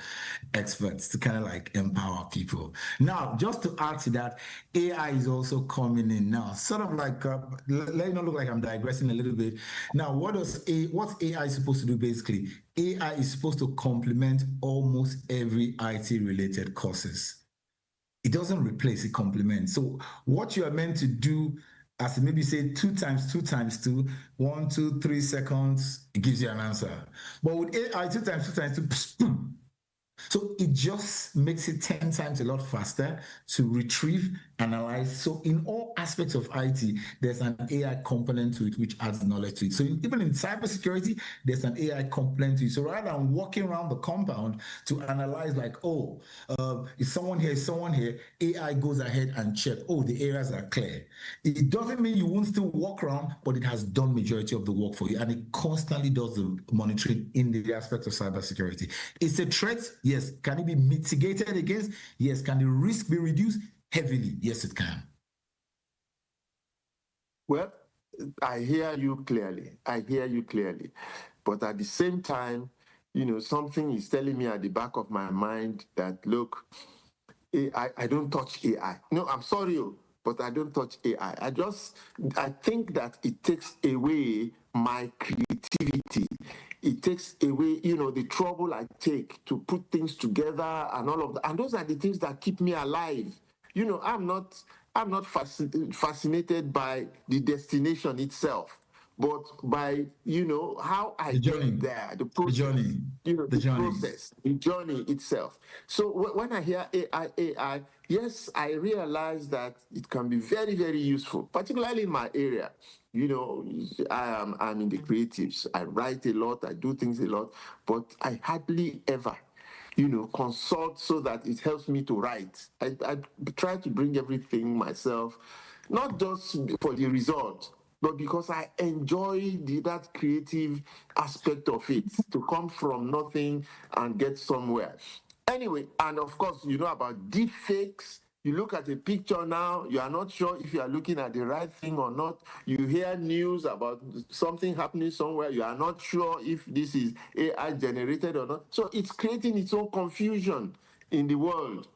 experts to kind of like empower people. Now, just to add to that, AI is also coming in now. Sort of like, let it not look like I'm digressing a little bit. Now, what's AI supposed to do basically? AI is supposed to complement almost every IT-related courses. It doesn't replace, it complements. So what you are meant to do, as maybe say 2 times 2 times 2, 1, 2, 3 seconds, it gives you an answer. But with AI, 2 times 2 times 2, so it just makes it 10 times a lot faster to retrieve, analyze. So in all aspects of IT, there's an AI component to it which adds knowledge to it. So even in cybersecurity, there's an AI component to it. So rather than walking around the compound to analyze like, oh, is someone here, AI goes ahead and check, oh, the areas are clear. It doesn't mean you won't still walk around, but it has done majority of the work for you. And it constantly does the monitoring in the aspect of cybersecurity. It's a threat. Yes. Can it be mitigated against? Yes. Can the risk be reduced? Heavily. Yes, it can. Well, I hear you clearly. But at the same time, something is telling me at the back of my mind that, look, I don't touch AI. No, I'm sorry, but I don't touch AI. I think that it takes away my creativity. It takes away, the trouble I take to put things together and all of that. And those are the things that keep me alive. I'm not fascinated by the destination itself, but by how I get there, the process, the journey itself. So when I hear AI, yes, I realize that it can be very, very useful, particularly in my area. I'm in the creatives. I write a lot, I do things a lot, but I hardly ever consult so that it helps me to write. I try to bring everything myself, not just for the result, but because I enjoy that creative aspect of it, to come from nothing and get somewhere. Anyway, and of course, you know about deep fakes. You look at a picture now, you are not sure if you are looking at the right thing or not. You hear news about something happening somewhere, you are not sure if this is AI generated or not. So it's creating its own confusion in the world.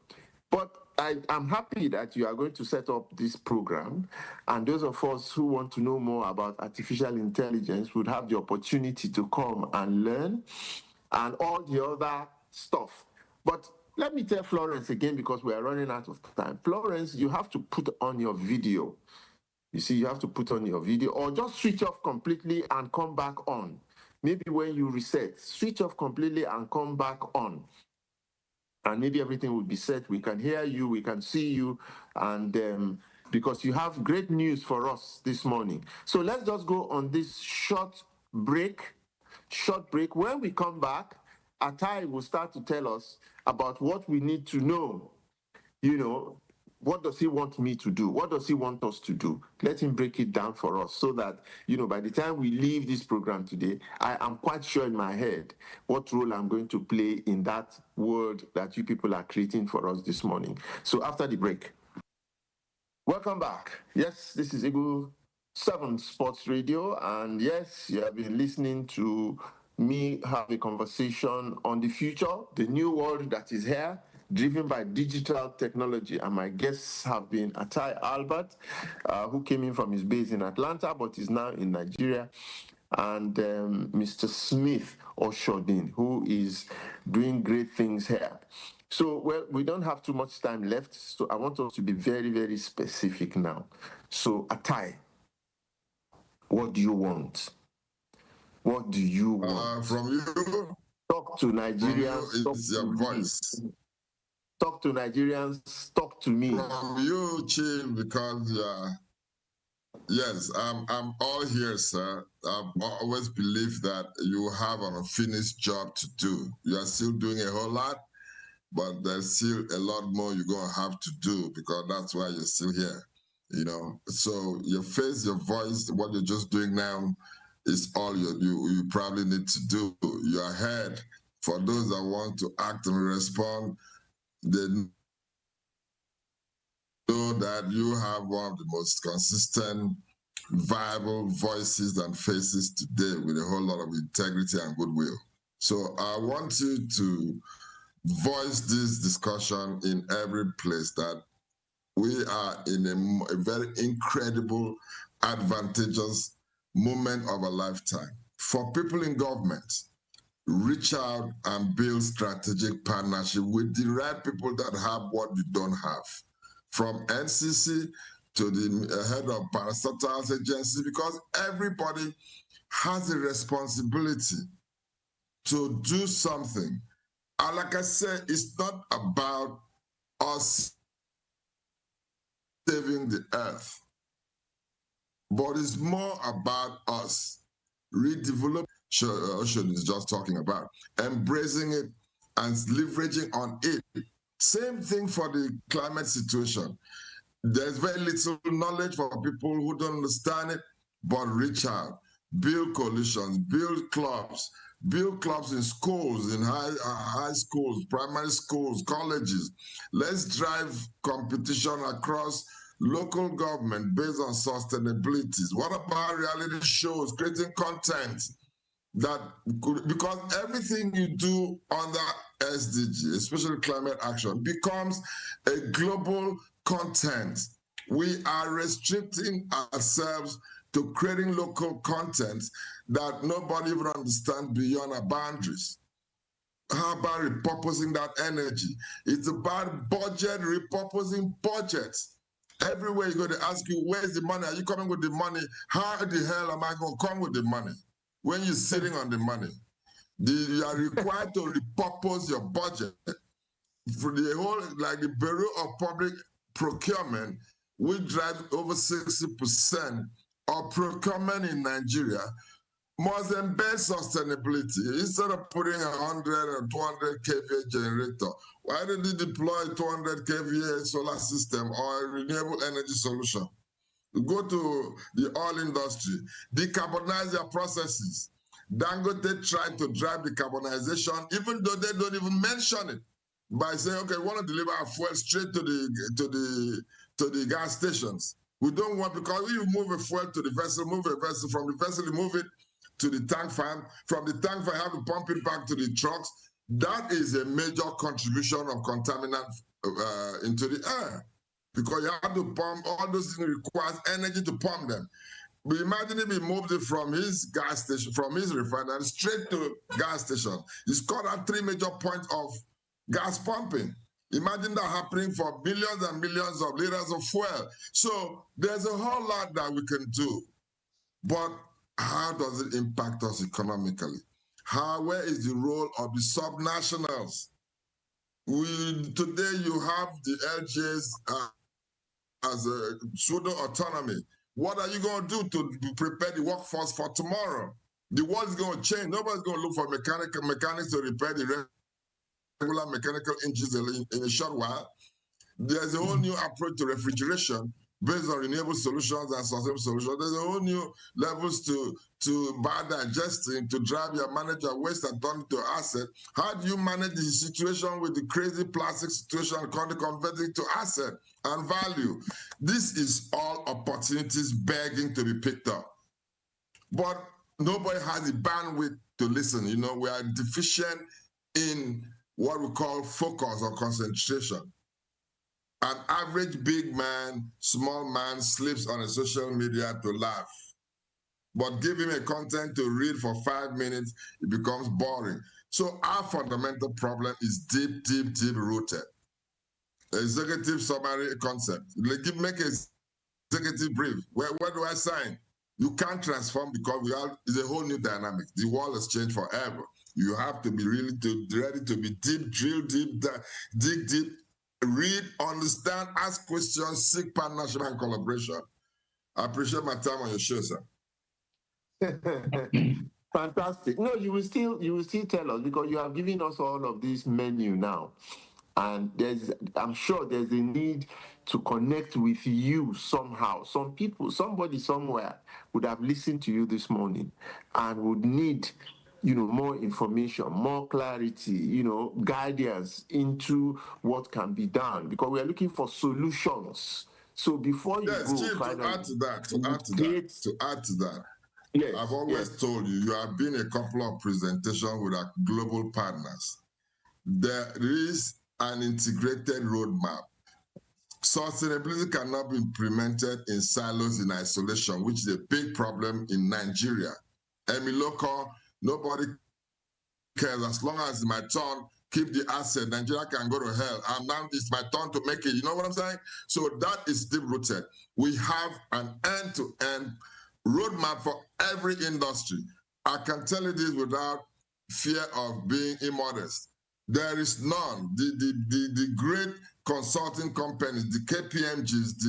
But I'm happy that you are going to set up this program, and those of us who want to know more about artificial intelligence would have the opportunity to come and learn, and all the other stuff. But let me tell Florence again, because we are running out of time. Florence, you have to put on your video. You see, you have to put on your video, or just switch off completely and come back on. Maybe when you reset, switch off completely and come back on. And maybe everything will be set. We can hear you, we can see you, and because you have great news for us this morning. So let's just go on this short break. When we come back, Atai will start to tell us about what we need to know. What does he want me to do? What does he want us to do? Let him break it down for us so that, by the time we leave this program today, I am quite sure in my head what role I'm going to play in that world that you people are creating for us this morning. So after the break. Welcome back. Yes, this is Eagle 7 Sports Radio, and yes, you have been listening to me have a conversation on the future, the new world that is here, driven by digital technology. And my guests have been Atai Albert, who came in from his base in Atlanta, but is now in Nigeria, and Mr. Smith Oshodin, who is doing great things here. So, well, we don't have too much time left, so I want us to be very, very specific now. So, Atai, what do you want? What do you want? From you? Talk to Nigerians. It's your voice. Talk to Nigerians. Talk to me. From you, Chief, because yes, I'm all here, sir. I've always believed that you have an unfinished job to do. You are still doing a whole lot, but there's still a lot more you're going to have to do, because that's why you're still here. So your face, your voice, what you're just doing now is all you probably need to do. You're ahead. For those that want to act and respond, they know that you have one of the most consistent viable voices and faces today with a whole lot of integrity and goodwill. So I want you to voice this discussion in every place, that we are in a very incredible, advantageous moment of a lifetime. For people in government, reach out and build strategic partnership with the right people that have what you don't have. From NCC to the head of parastatals agency, because everybody has a responsibility to do something. And like I said, it's not about us saving the earth, but it's more about us redeveloping. Ocean is just talking about embracing it and leveraging on it. Same thing for the climate situation. There's very little knowledge for people who don't understand it, but reach out, build coalitions, build clubs in schools, in high schools, primary schools, colleges. Let's drive competition across local government based on sustainability. What about reality shows, creating content that could, because everything you do under SDG, especially climate action, becomes a global content. We are restricting ourselves to creating local content that nobody even understands beyond our boundaries. How about repurposing that energy? It's about budget, repurposing budgets. Everywhere you go, they ask you, where's the money? Are you coming with the money? How the hell am I going to come with the money? When you're sitting on the money, you are required to repurpose your budget. For the whole, like the Bureau of Public Procurement, we drive over 60% of procurement in Nigeria, must embed sustainability. Instead of putting 100 or 200 kVA generator, why did they deploy 200 kVA solar system or a renewable energy solution? Go to the oil industry, decarbonize their processes. Dangote tried to drive decarbonization, even though they don't even mention it, by saying, okay, we want to deliver our fuel straight to the gas stations. We don't want, because if you move a fuel to the vessel, from the vessel, you move it to the tank farm, from the tank farm, you have to pump it back to the trucks. That is a major contribution of contaminant into the air, because you have to pump, all those things requires energy to pump them. But imagine if he moved it from his gas station, from his refinery straight to gas station. He's got out 3 major points of gas pumping. Imagine that happening for billions and millions of liters of fuel. So there's a whole lot that we can do. But how does it impact us economically? Where is the role of the subnationals? Today you have the LGAs as a pseudo autonomy. What are you going to do to prepare the workforce for tomorrow? The world is going to change. Nobody's going to look for mechanics to repair the regular mechanical engines in a short while. There's a whole new approach to refrigeration based on renewable solutions and sustainable solutions. There's a whole new levels to biodigesting, to drive your manage your waste and turn it to asset. How do you manage the situation with the crazy plastic situation and convert it to asset and value? This is all opportunities begging to be picked up. But nobody has the bandwidth to listen. You know, we are deficient in what we call focus or concentration. An average big man, small man sleeps on a social media to laugh. But give him a content to read for 5 minutes, it becomes boring. So our fundamental problem is deep, deep, deep rooted. Executive summary concept. Make an executive brief. Where do I sign? You can't transform because it's a whole new dynamic. The world has changed forever. You have to be ready to be deep, drill deep, dig deep, read, understand, ask questions, seek partnership and collaboration. I appreciate my time on your show, sir. Fantastic. No, you will still tell us, because you have given us all of this menu now. And I'm sure there's a need to connect with you somehow. Somebody somewhere would have listened to you this morning and would need, more information, more clarity, guidance into what can be done, because we are looking for solutions So before you yes, go, Chief, finally, to add to that, yes, I've always told you, you have been a couple of presentations with our global partners. There is an integrated roadmap. Sustainability cannot be implemented in silos in isolation, which is a big problem in Nigeria. Local, nobody cares. As long as it's my turn, keep the asset. Nigeria can go to hell. And now it's my turn to make it. You know what I'm saying? So that is deep rooted. We have an end-to-end roadmap for every industry. I can tell you this without fear of being immodest. There is none. The great consulting companies, the KPMGs,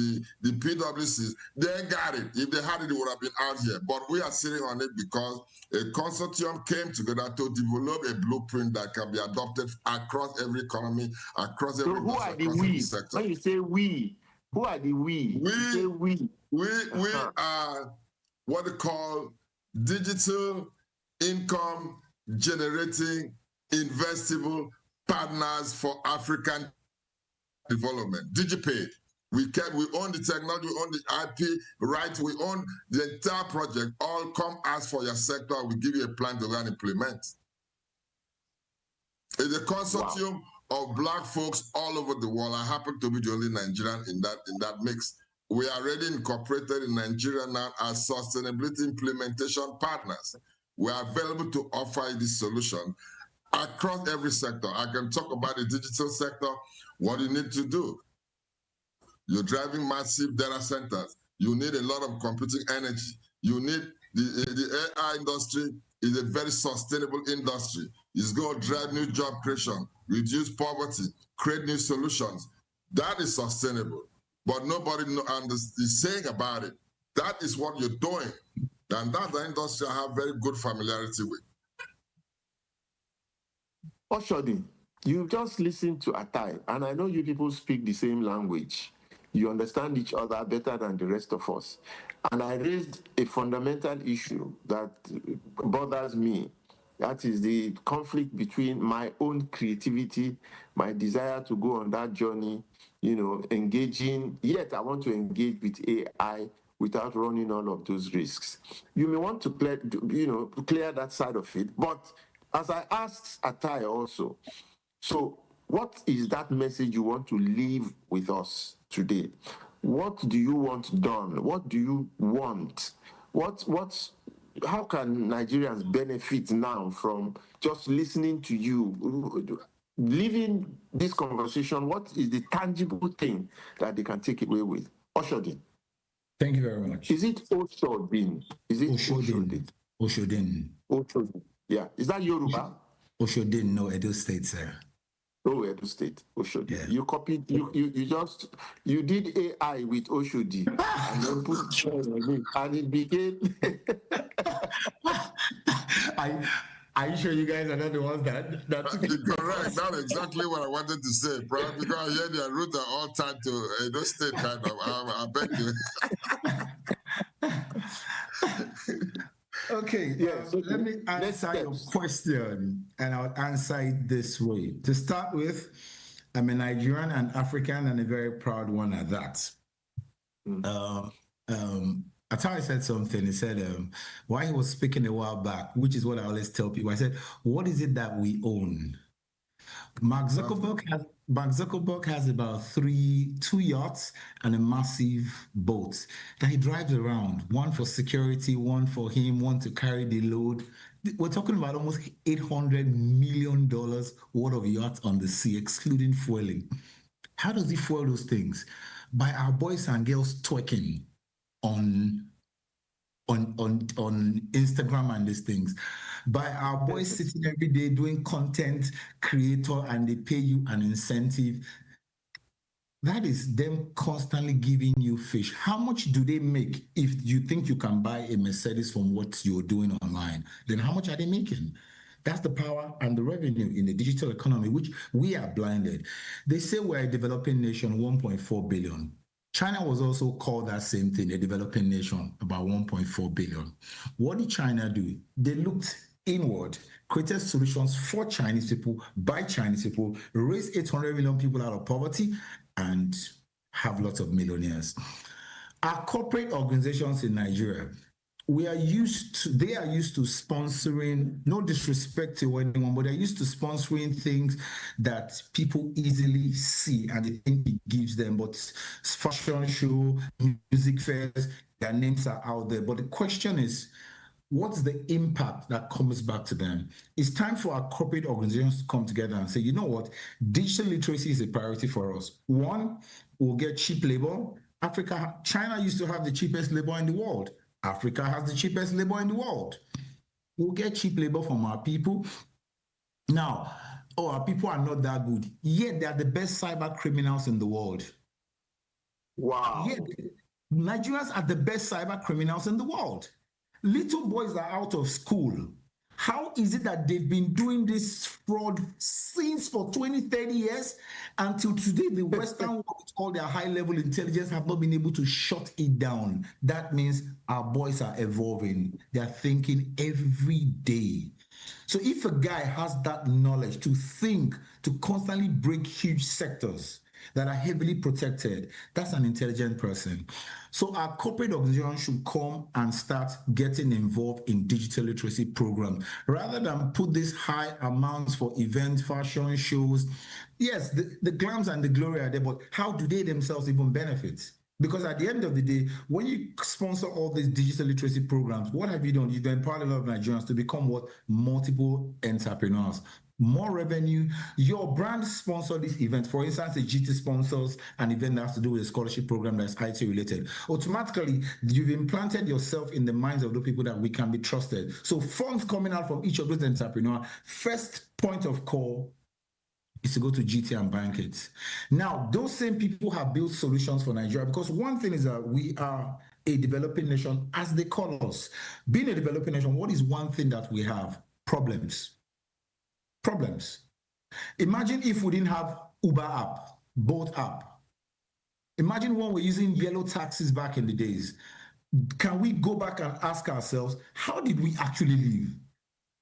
the PwCs, they got it. If they had it, it would have been out here. But we are sitting on it because a consortium came together to develop a blueprint that can be adopted across every economy, across every so who are the across we? every sector. When you say we, who are the we? You say we. We are what they call digital income generating investable partners for African development. DigiPay. We own the technology, we own the IP rights, we own the entire project. All come ask for your sector, we give you a plan to go and implement. It's a consortium of Black folks all over the world. I happen to be the only Nigerian in that mix. We are already incorporated in Nigeria now as sustainability implementation partners. We are available to offer this solution across every sector. I can talk about the digital sector, what you need to do. You're driving massive data centers. You need a lot of computing energy. You need the AI industry is a very sustainable industry. It's going to drive new job creation, reduce poverty, create new solutions. That is sustainable. But nobody is saying about it. That is what you're doing. And that's the industry I have very good familiarity with. Oshodi, you've just listened to Atai, and I know you people speak the same language. You understand each other better than the rest of us. And I raised a fundamental issue that bothers me. That is the conflict between my own creativity, my desire to go on that journey, engaging, yet I want to engage with AI without running all of those risks. You may want to clear that side of it, but as I asked Atai also, so what is that message you want to leave with us today? What do you want done? What do you want? How can Nigerians benefit now from just listening to you? Leaving this conversation, what is the tangible thing that they can take away with? Oshodi. Thank you very much. Is it Oshodin? Is it Oshodin? Oshodin. Oshodin. Yeah. Is that Yoruba? Oshodin, no, Edo State, sir. Oh, Edo State, Oshodi. Yeah. You copied, you did AI with Oshodi and then put it and it became. Are you sure you guys are not the ones that correct? That's exactly what I wanted to say, bro. Because I hear their roots are all tied to Edo State, kind of. I beg you. Okay, let me answer your question, and I'll answer it this way. To start with, I'm a Nigerian and African, and a very proud one at that. Atai said something. He said, while he was speaking a while back, which is what I always tell people, I said, what is it that we own? Mark Zuckerberg has about 2 yachts and a massive boat that he drives around. One for security, one for him, one to carry the load. We're talking about almost $800 million worth of yachts on the sea, excluding fueling. How does he fuel those things? By our boys and girls twerking on Instagram and these things. By our boys sitting every day doing content creator and they pay you an incentive. That is them constantly giving you fish. How much do they make if you think you can buy a Mercedes from what you're doing online? Then how much are they making? That's the power and the revenue in the digital economy, which we are blinded. They say we're a developing nation, 1.4 billion. China was also called that same thing, a developing nation, about 1.4 billion. What did China do? They looked inward, created solutions for Chinese people, by Chinese people, raised 800 million people out of poverty, and have lots of millionaires. Our corporate organizations in Nigeria, they are used to sponsoring, no disrespect to anyone, but they're used to sponsoring things that people easily see and they think it gives them. But fashion show, music fairs, their names are out there. But the question is, what's the impact that comes back to them? It's time for our corporate organizations to come together and say, you know what, digital literacy is a priority for us. One, we'll get cheap labor. China used to have the cheapest labor in the world. Africa has the cheapest labor in the world. We'll get cheap labor from our people. Now, our people are not that good. Yet they are the best cyber criminals in the world. Wow. Yet Nigerians are the best cyber criminals in the world. Little boys are out of school. How is it that they've been doing this fraud since for 20, 30 years? Until today, the Western world, with all their high-level intelligence, have not been able to shut it down. That means our boys are evolving. They're thinking every day. So if a guy has that knowledge to think, to constantly break huge sectors that are heavily protected, that's an intelligent person. So our corporate organization should come and start getting involved in digital literacy programs rather than put these high amounts for event fashion shows. Yes, the glams and the glory are there, but how do they themselves even benefit? Because at the end of the day, when you sponsor all these digital literacy programs, what have you done? You've empowered a lot of Nigerians to become what? Multiple entrepreneurs. More revenue. Your brand sponsored this event. For instance, the GT sponsors an event that has to do with a scholarship program that's IT related. Automatically, you've implanted yourself in the minds of the people that we can be trusted. So funds coming out from each of those entrepreneurs, first point of call is to go to GT and bank it. Now, those same people have built solutions for Nigeria, because one thing is that we are a developing nation, as they call us. Being a developing nation, what is one thing that we have? Problems. Problems. Imagine if we didn't have Uber app, Bolt app. Imagine when we're using yellow taxis back in the days. Can we go back and ask ourselves, how did we actually live?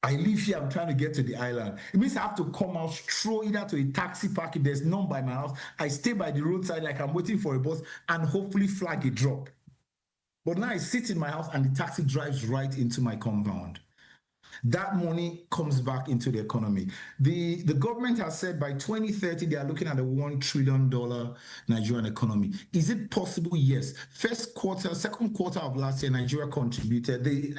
I live here, I'm trying to get to the island. It means I have to come out, stroll either to a taxi park if there's none by my house. I stay by the roadside like I'm waiting for a bus and hopefully flag a drop. But now I sit in my house and the taxi drives right into my compound. That money comes back into the economy. The government has said by 2030, they are looking at a $1 trillion Nigerian economy. Is it possible? Yes. Second quarter of last year, Nigeria contributed, the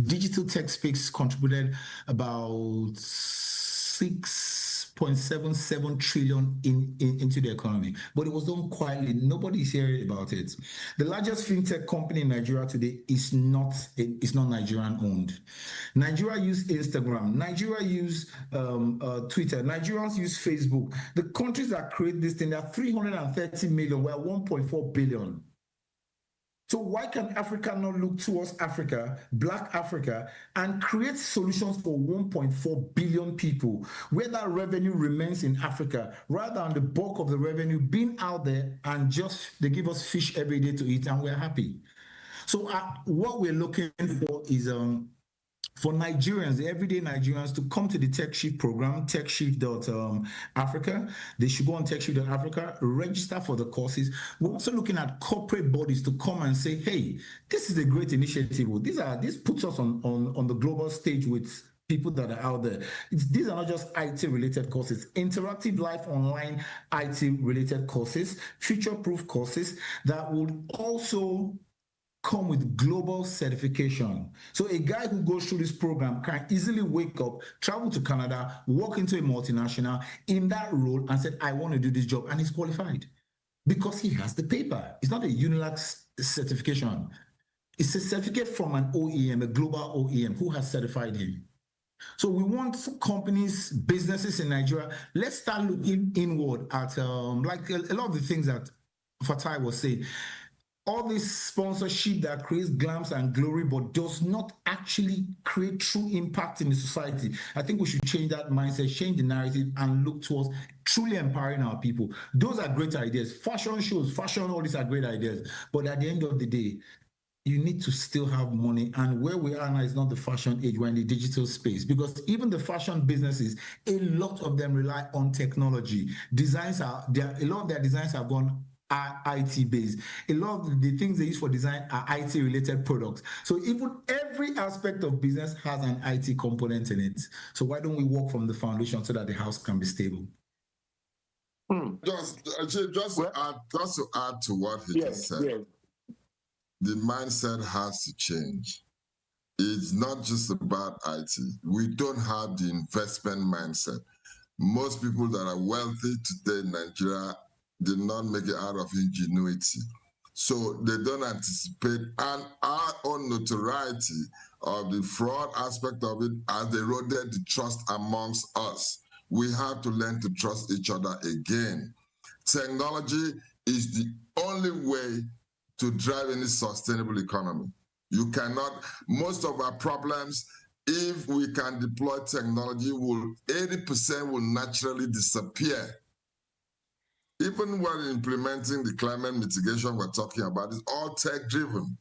digital tech space contributed about 6.77 trillion into the economy, but it was done quietly. Nobody's hearing about it. The largest fintech company in Nigeria today is not Nigerian owned. Nigeria use Instagram. Nigeria use Twitter. Nigerians use Facebook. The countries that create this thing, they're 330 million. We're 1.4 billion. So why can Africa not look towards Africa, Black Africa, and create solutions for 1.4 billion people, where that revenue remains in Africa, rather than the bulk of the revenue being out there and just they give us fish every day to eat and we're happy. So what we're looking for is for Nigerians, the everyday Nigerians, to come to the TechShift program, TechShift.Africa. They should go on TechShift.Africa, register for the courses. We're also looking at corporate bodies to come and say, hey, this is a great initiative. This puts us on the global stage with people that are out there. These are not just IT-related courses, interactive life online IT-related courses, future-proof courses that would also come with global certification. So a guy who goes through this program can easily wake up, travel to Canada, walk into a multinational in that role and say, I want to do this job, and he's qualified because he has the paper. It's not a UNILAG certification. It's a certificate from an OEM, a global OEM who has certified him. So we want companies, businesses in Nigeria, let's start looking inward at like a lot of the things that Fatai was saying. All this sponsorship that creates glams and glory but does not actually create true impact in the society. I think we should change that mindset, change the narrative, and look towards truly empowering our people. Those are great ideas. Fashion shows, all these are great ideas. But at the end of the day, you need to still have money. And where we are now is not the fashion age, we're in the digital space. Because even the fashion businesses, a lot of them rely on technology. A lot of their designs have gone are IT based. A lot of the things they use for design are IT related products. So even every aspect of business has an IT component in it. So why don't we work from the foundation so that the house can be stable? Just to add to what he just said, the mindset has to change. It's not just about IT. We don't have the investment mindset. Most people that are wealthy today in Nigeria did not make it out of ingenuity. So they don't anticipate, and our own notoriety of the fraud aspect of it has eroded the trust amongst us. We have to learn to trust each other again. Technology is the only way to drive any sustainable economy. You cannot, most of our problems, if we can deploy technology, 80% will naturally disappear. Even when implementing the climate mitigation we're talking about, it's all tech-driven.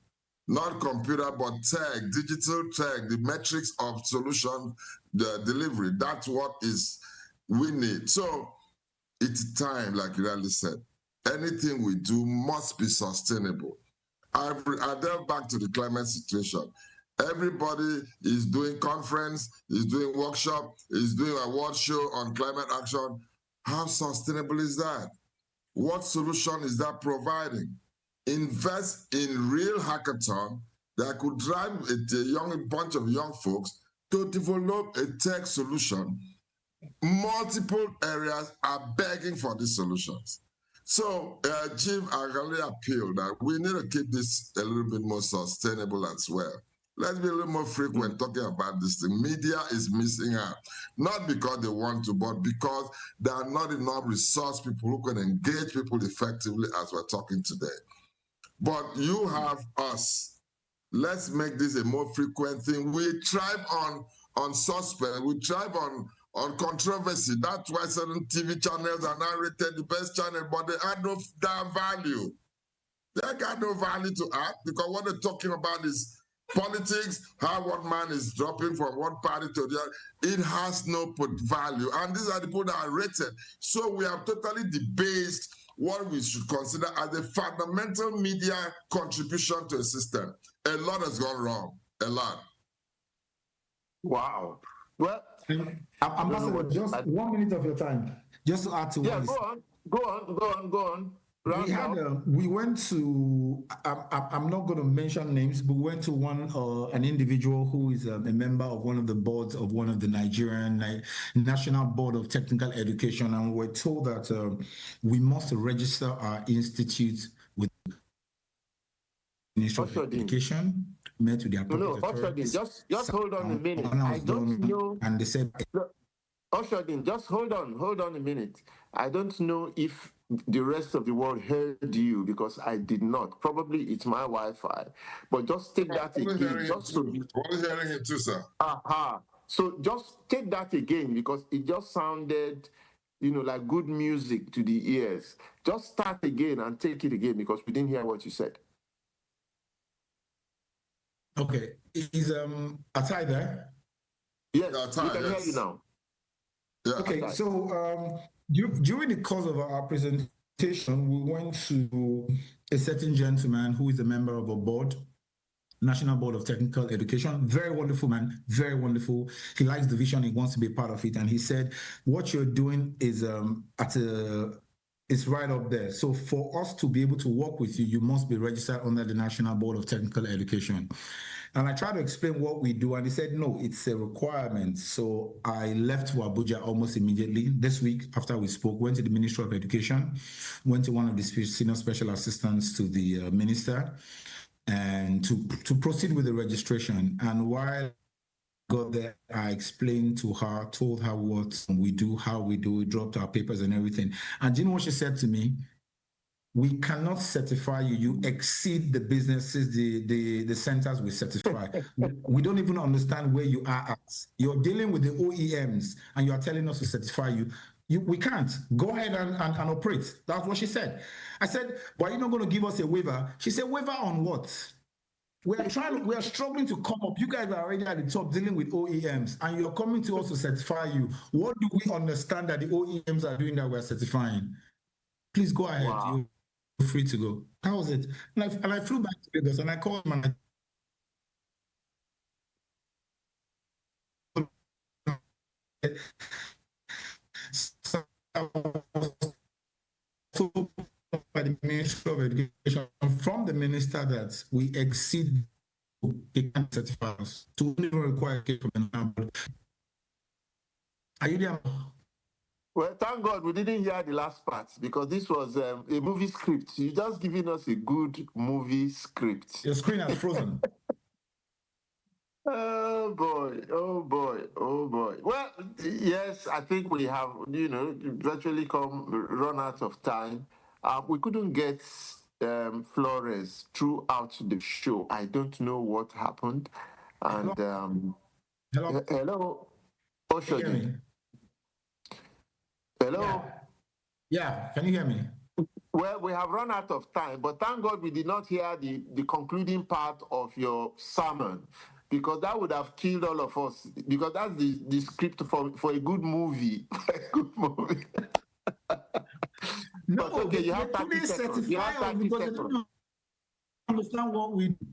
Not computer, but tech, digital tech, the metrics of solution, the delivery. That's what we need. So it's time, like Riley said, anything we do must be sustainable. I delve back to the climate situation. Everybody is doing conference, is doing workshop, is doing award show on climate action. How sustainable is that? What solution is that providing? Invest in real hackathon that could drive a bunch of young folks to develop a tech solution. Multiple areas are begging for these solutions. So, Chief, I really appeal that we need to keep this a little bit more sustainable as well. Let's be a little more frequent talking about this thing. Media is missing out, not because they want to, but because there are not enough resource people who can engage people effectively as we're talking today. But you have us. Let's make this a more frequent thing. We thrive on suspect. We thrive on controversy. That's why certain TV channels are now rated the best channel, but they add no value. They got no value to add because what they're talking about is politics, how one man is dropping from one party to the other. It has no value. And these are the people that are rated. So we have totally debased what we should consider as a fundamental media contribution to a system. A lot has gone wrong. A lot. Wow. Well, Ambassador, just 1 minute of your time, just to add to what go on. We went to, I'm not going to mention names, but we went to an individual who is a member of one of the boards of one of the Nigerian National Board of Technical Education, and we're told that we must register our institute with the Ministry of Education. Met with the Oshadin, just hold on a minute. I don't know. And they said, Oshadin, just hold on a minute. I don't know if the rest of the world heard you because I did not. Probably it's my Wi-Fi. But just take that again. What is hearing it too, sir? So just take that again because it just sounded, like good music to the ears. Just start again and take it again because we didn't hear what you said. Okay, is Atai there? Yes, we can hear you now. Yeah. Okay, so during the course of our presentation, we went to a certain gentleman who is a member of a board, National Board of Technical Education. Very wonderful man, very wonderful. He likes the vision, he wants to be part of it, and he said, what you're doing is it's right up there. So for us to be able to work with you, you must be registered under the National Board of Technical Education. And I tried to explain what we do, and he said, no, it's a requirement. So I left to Abuja almost immediately. This week, after we spoke, went to the Ministry of Education, went to one of the senior special assistants to the minister, and to proceed with the registration. And while I got there, I explained to her, told her what we do, how we do it, dropped our papers and everything. And do you know what she said to me? We cannot certify you. You exceed the businesses, the centers we certify. We don't even understand where you are at. You're dealing with the OEMs and you are telling us to certify you. We can't. Go ahead and operate. That's what she said. I said, why are you not going to give us a waiver? She said, waiver on what? We are struggling to come up. You guys are already at the top dealing with OEMs and you're coming to us to certify you. What do we understand that the OEMs are doing that we're certifying? Please go ahead. Wow. free to go. That was it. And I flew back to Lagos and I called him and I so I was told by the Ministry of Education from the minister that we exceed the certificates to only require from. Are you there? Well, thank God we didn't hear the last part because this was a movie script. You're just giving us a good movie script. Your screen has frozen. Oh boy, oh boy, oh boy. Well, yes, I think we have, virtually run out of time. We couldn't get Flores throughout the show. I don't know what happened. And Hello. Hello. Can you hear me? Hello. Yeah. Can you hear me? Well, we have run out of time, but thank God we did not hear the concluding part of your sermon, because that would have killed all of us, because that's the script for a good movie. A good movie. No, but okay, you have 30 seconds. You have 30 because seconds. they don't understand what we do.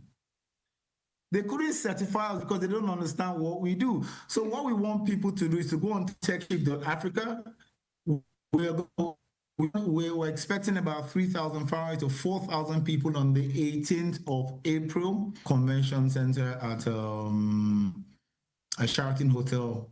They couldn't certify us because they don't understand what we do. So what we want people to do is to go on techship.africa. We were expecting about 3,500 to 4,000 people on the 18th of April, Convention Center at a Sheraton Hotel.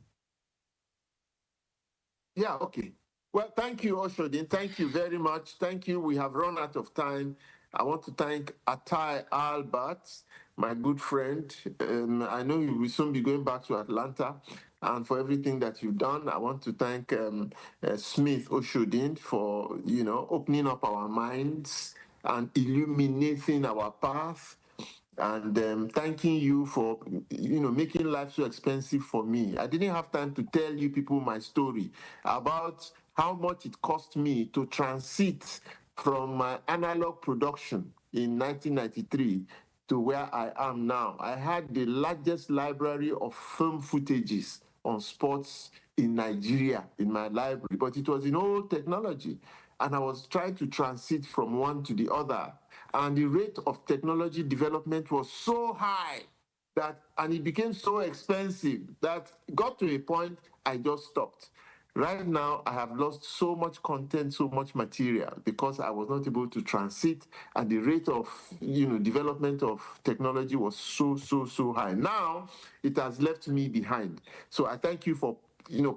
Yeah, okay. Well, thank you, Oshodin. Thank you very much. Thank you. We have run out of time. I want to thank Atai Albert, my good friend. I know you will soon be going back to Atlanta, and for everything that you've done. I want to thank Smith Oshodin for, opening up our minds and illuminating our path. And thanking you for, making life so expensive for me. I didn't have time to tell you people my story about how much it cost me to transit from my analog production in 1993 to where I am now. I had the largest library of film footages on sports in Nigeria in my library, but it was in old technology. And I was trying to transit from one to the other. And the rate of technology development was so high and it became so expensive that got to a point I just stopped. Right now, I have lost so much content, so much material because I was not able to transit, and the rate of development of technology was so high. Now it has left me behind. So I thank you for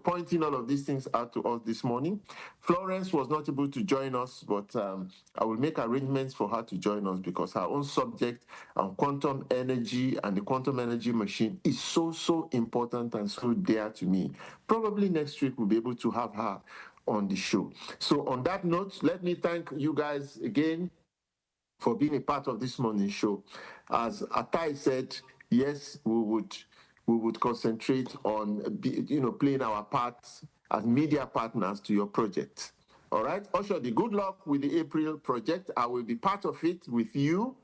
pointing all of these things out to us this morning. Florence was not able to join us, but I will make arrangements for her to join us because her own subject on quantum energy and the quantum energy machine is so important and so dear to me. Probably next week we'll be able to have her on the show. So on that note, let me thank you guys again for being a part of this morning show. As Atai said, yes, we would concentrate on playing our parts as media partners to your project. All right, Oshodi, good luck with the April project. I will be part of it with you,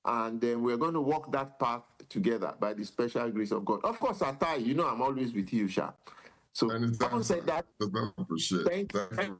and then we're going to walk that path together by the special grace of God. Of course, Atai, I'm always with you, Sha. So, having said that, appreciate. Thank you.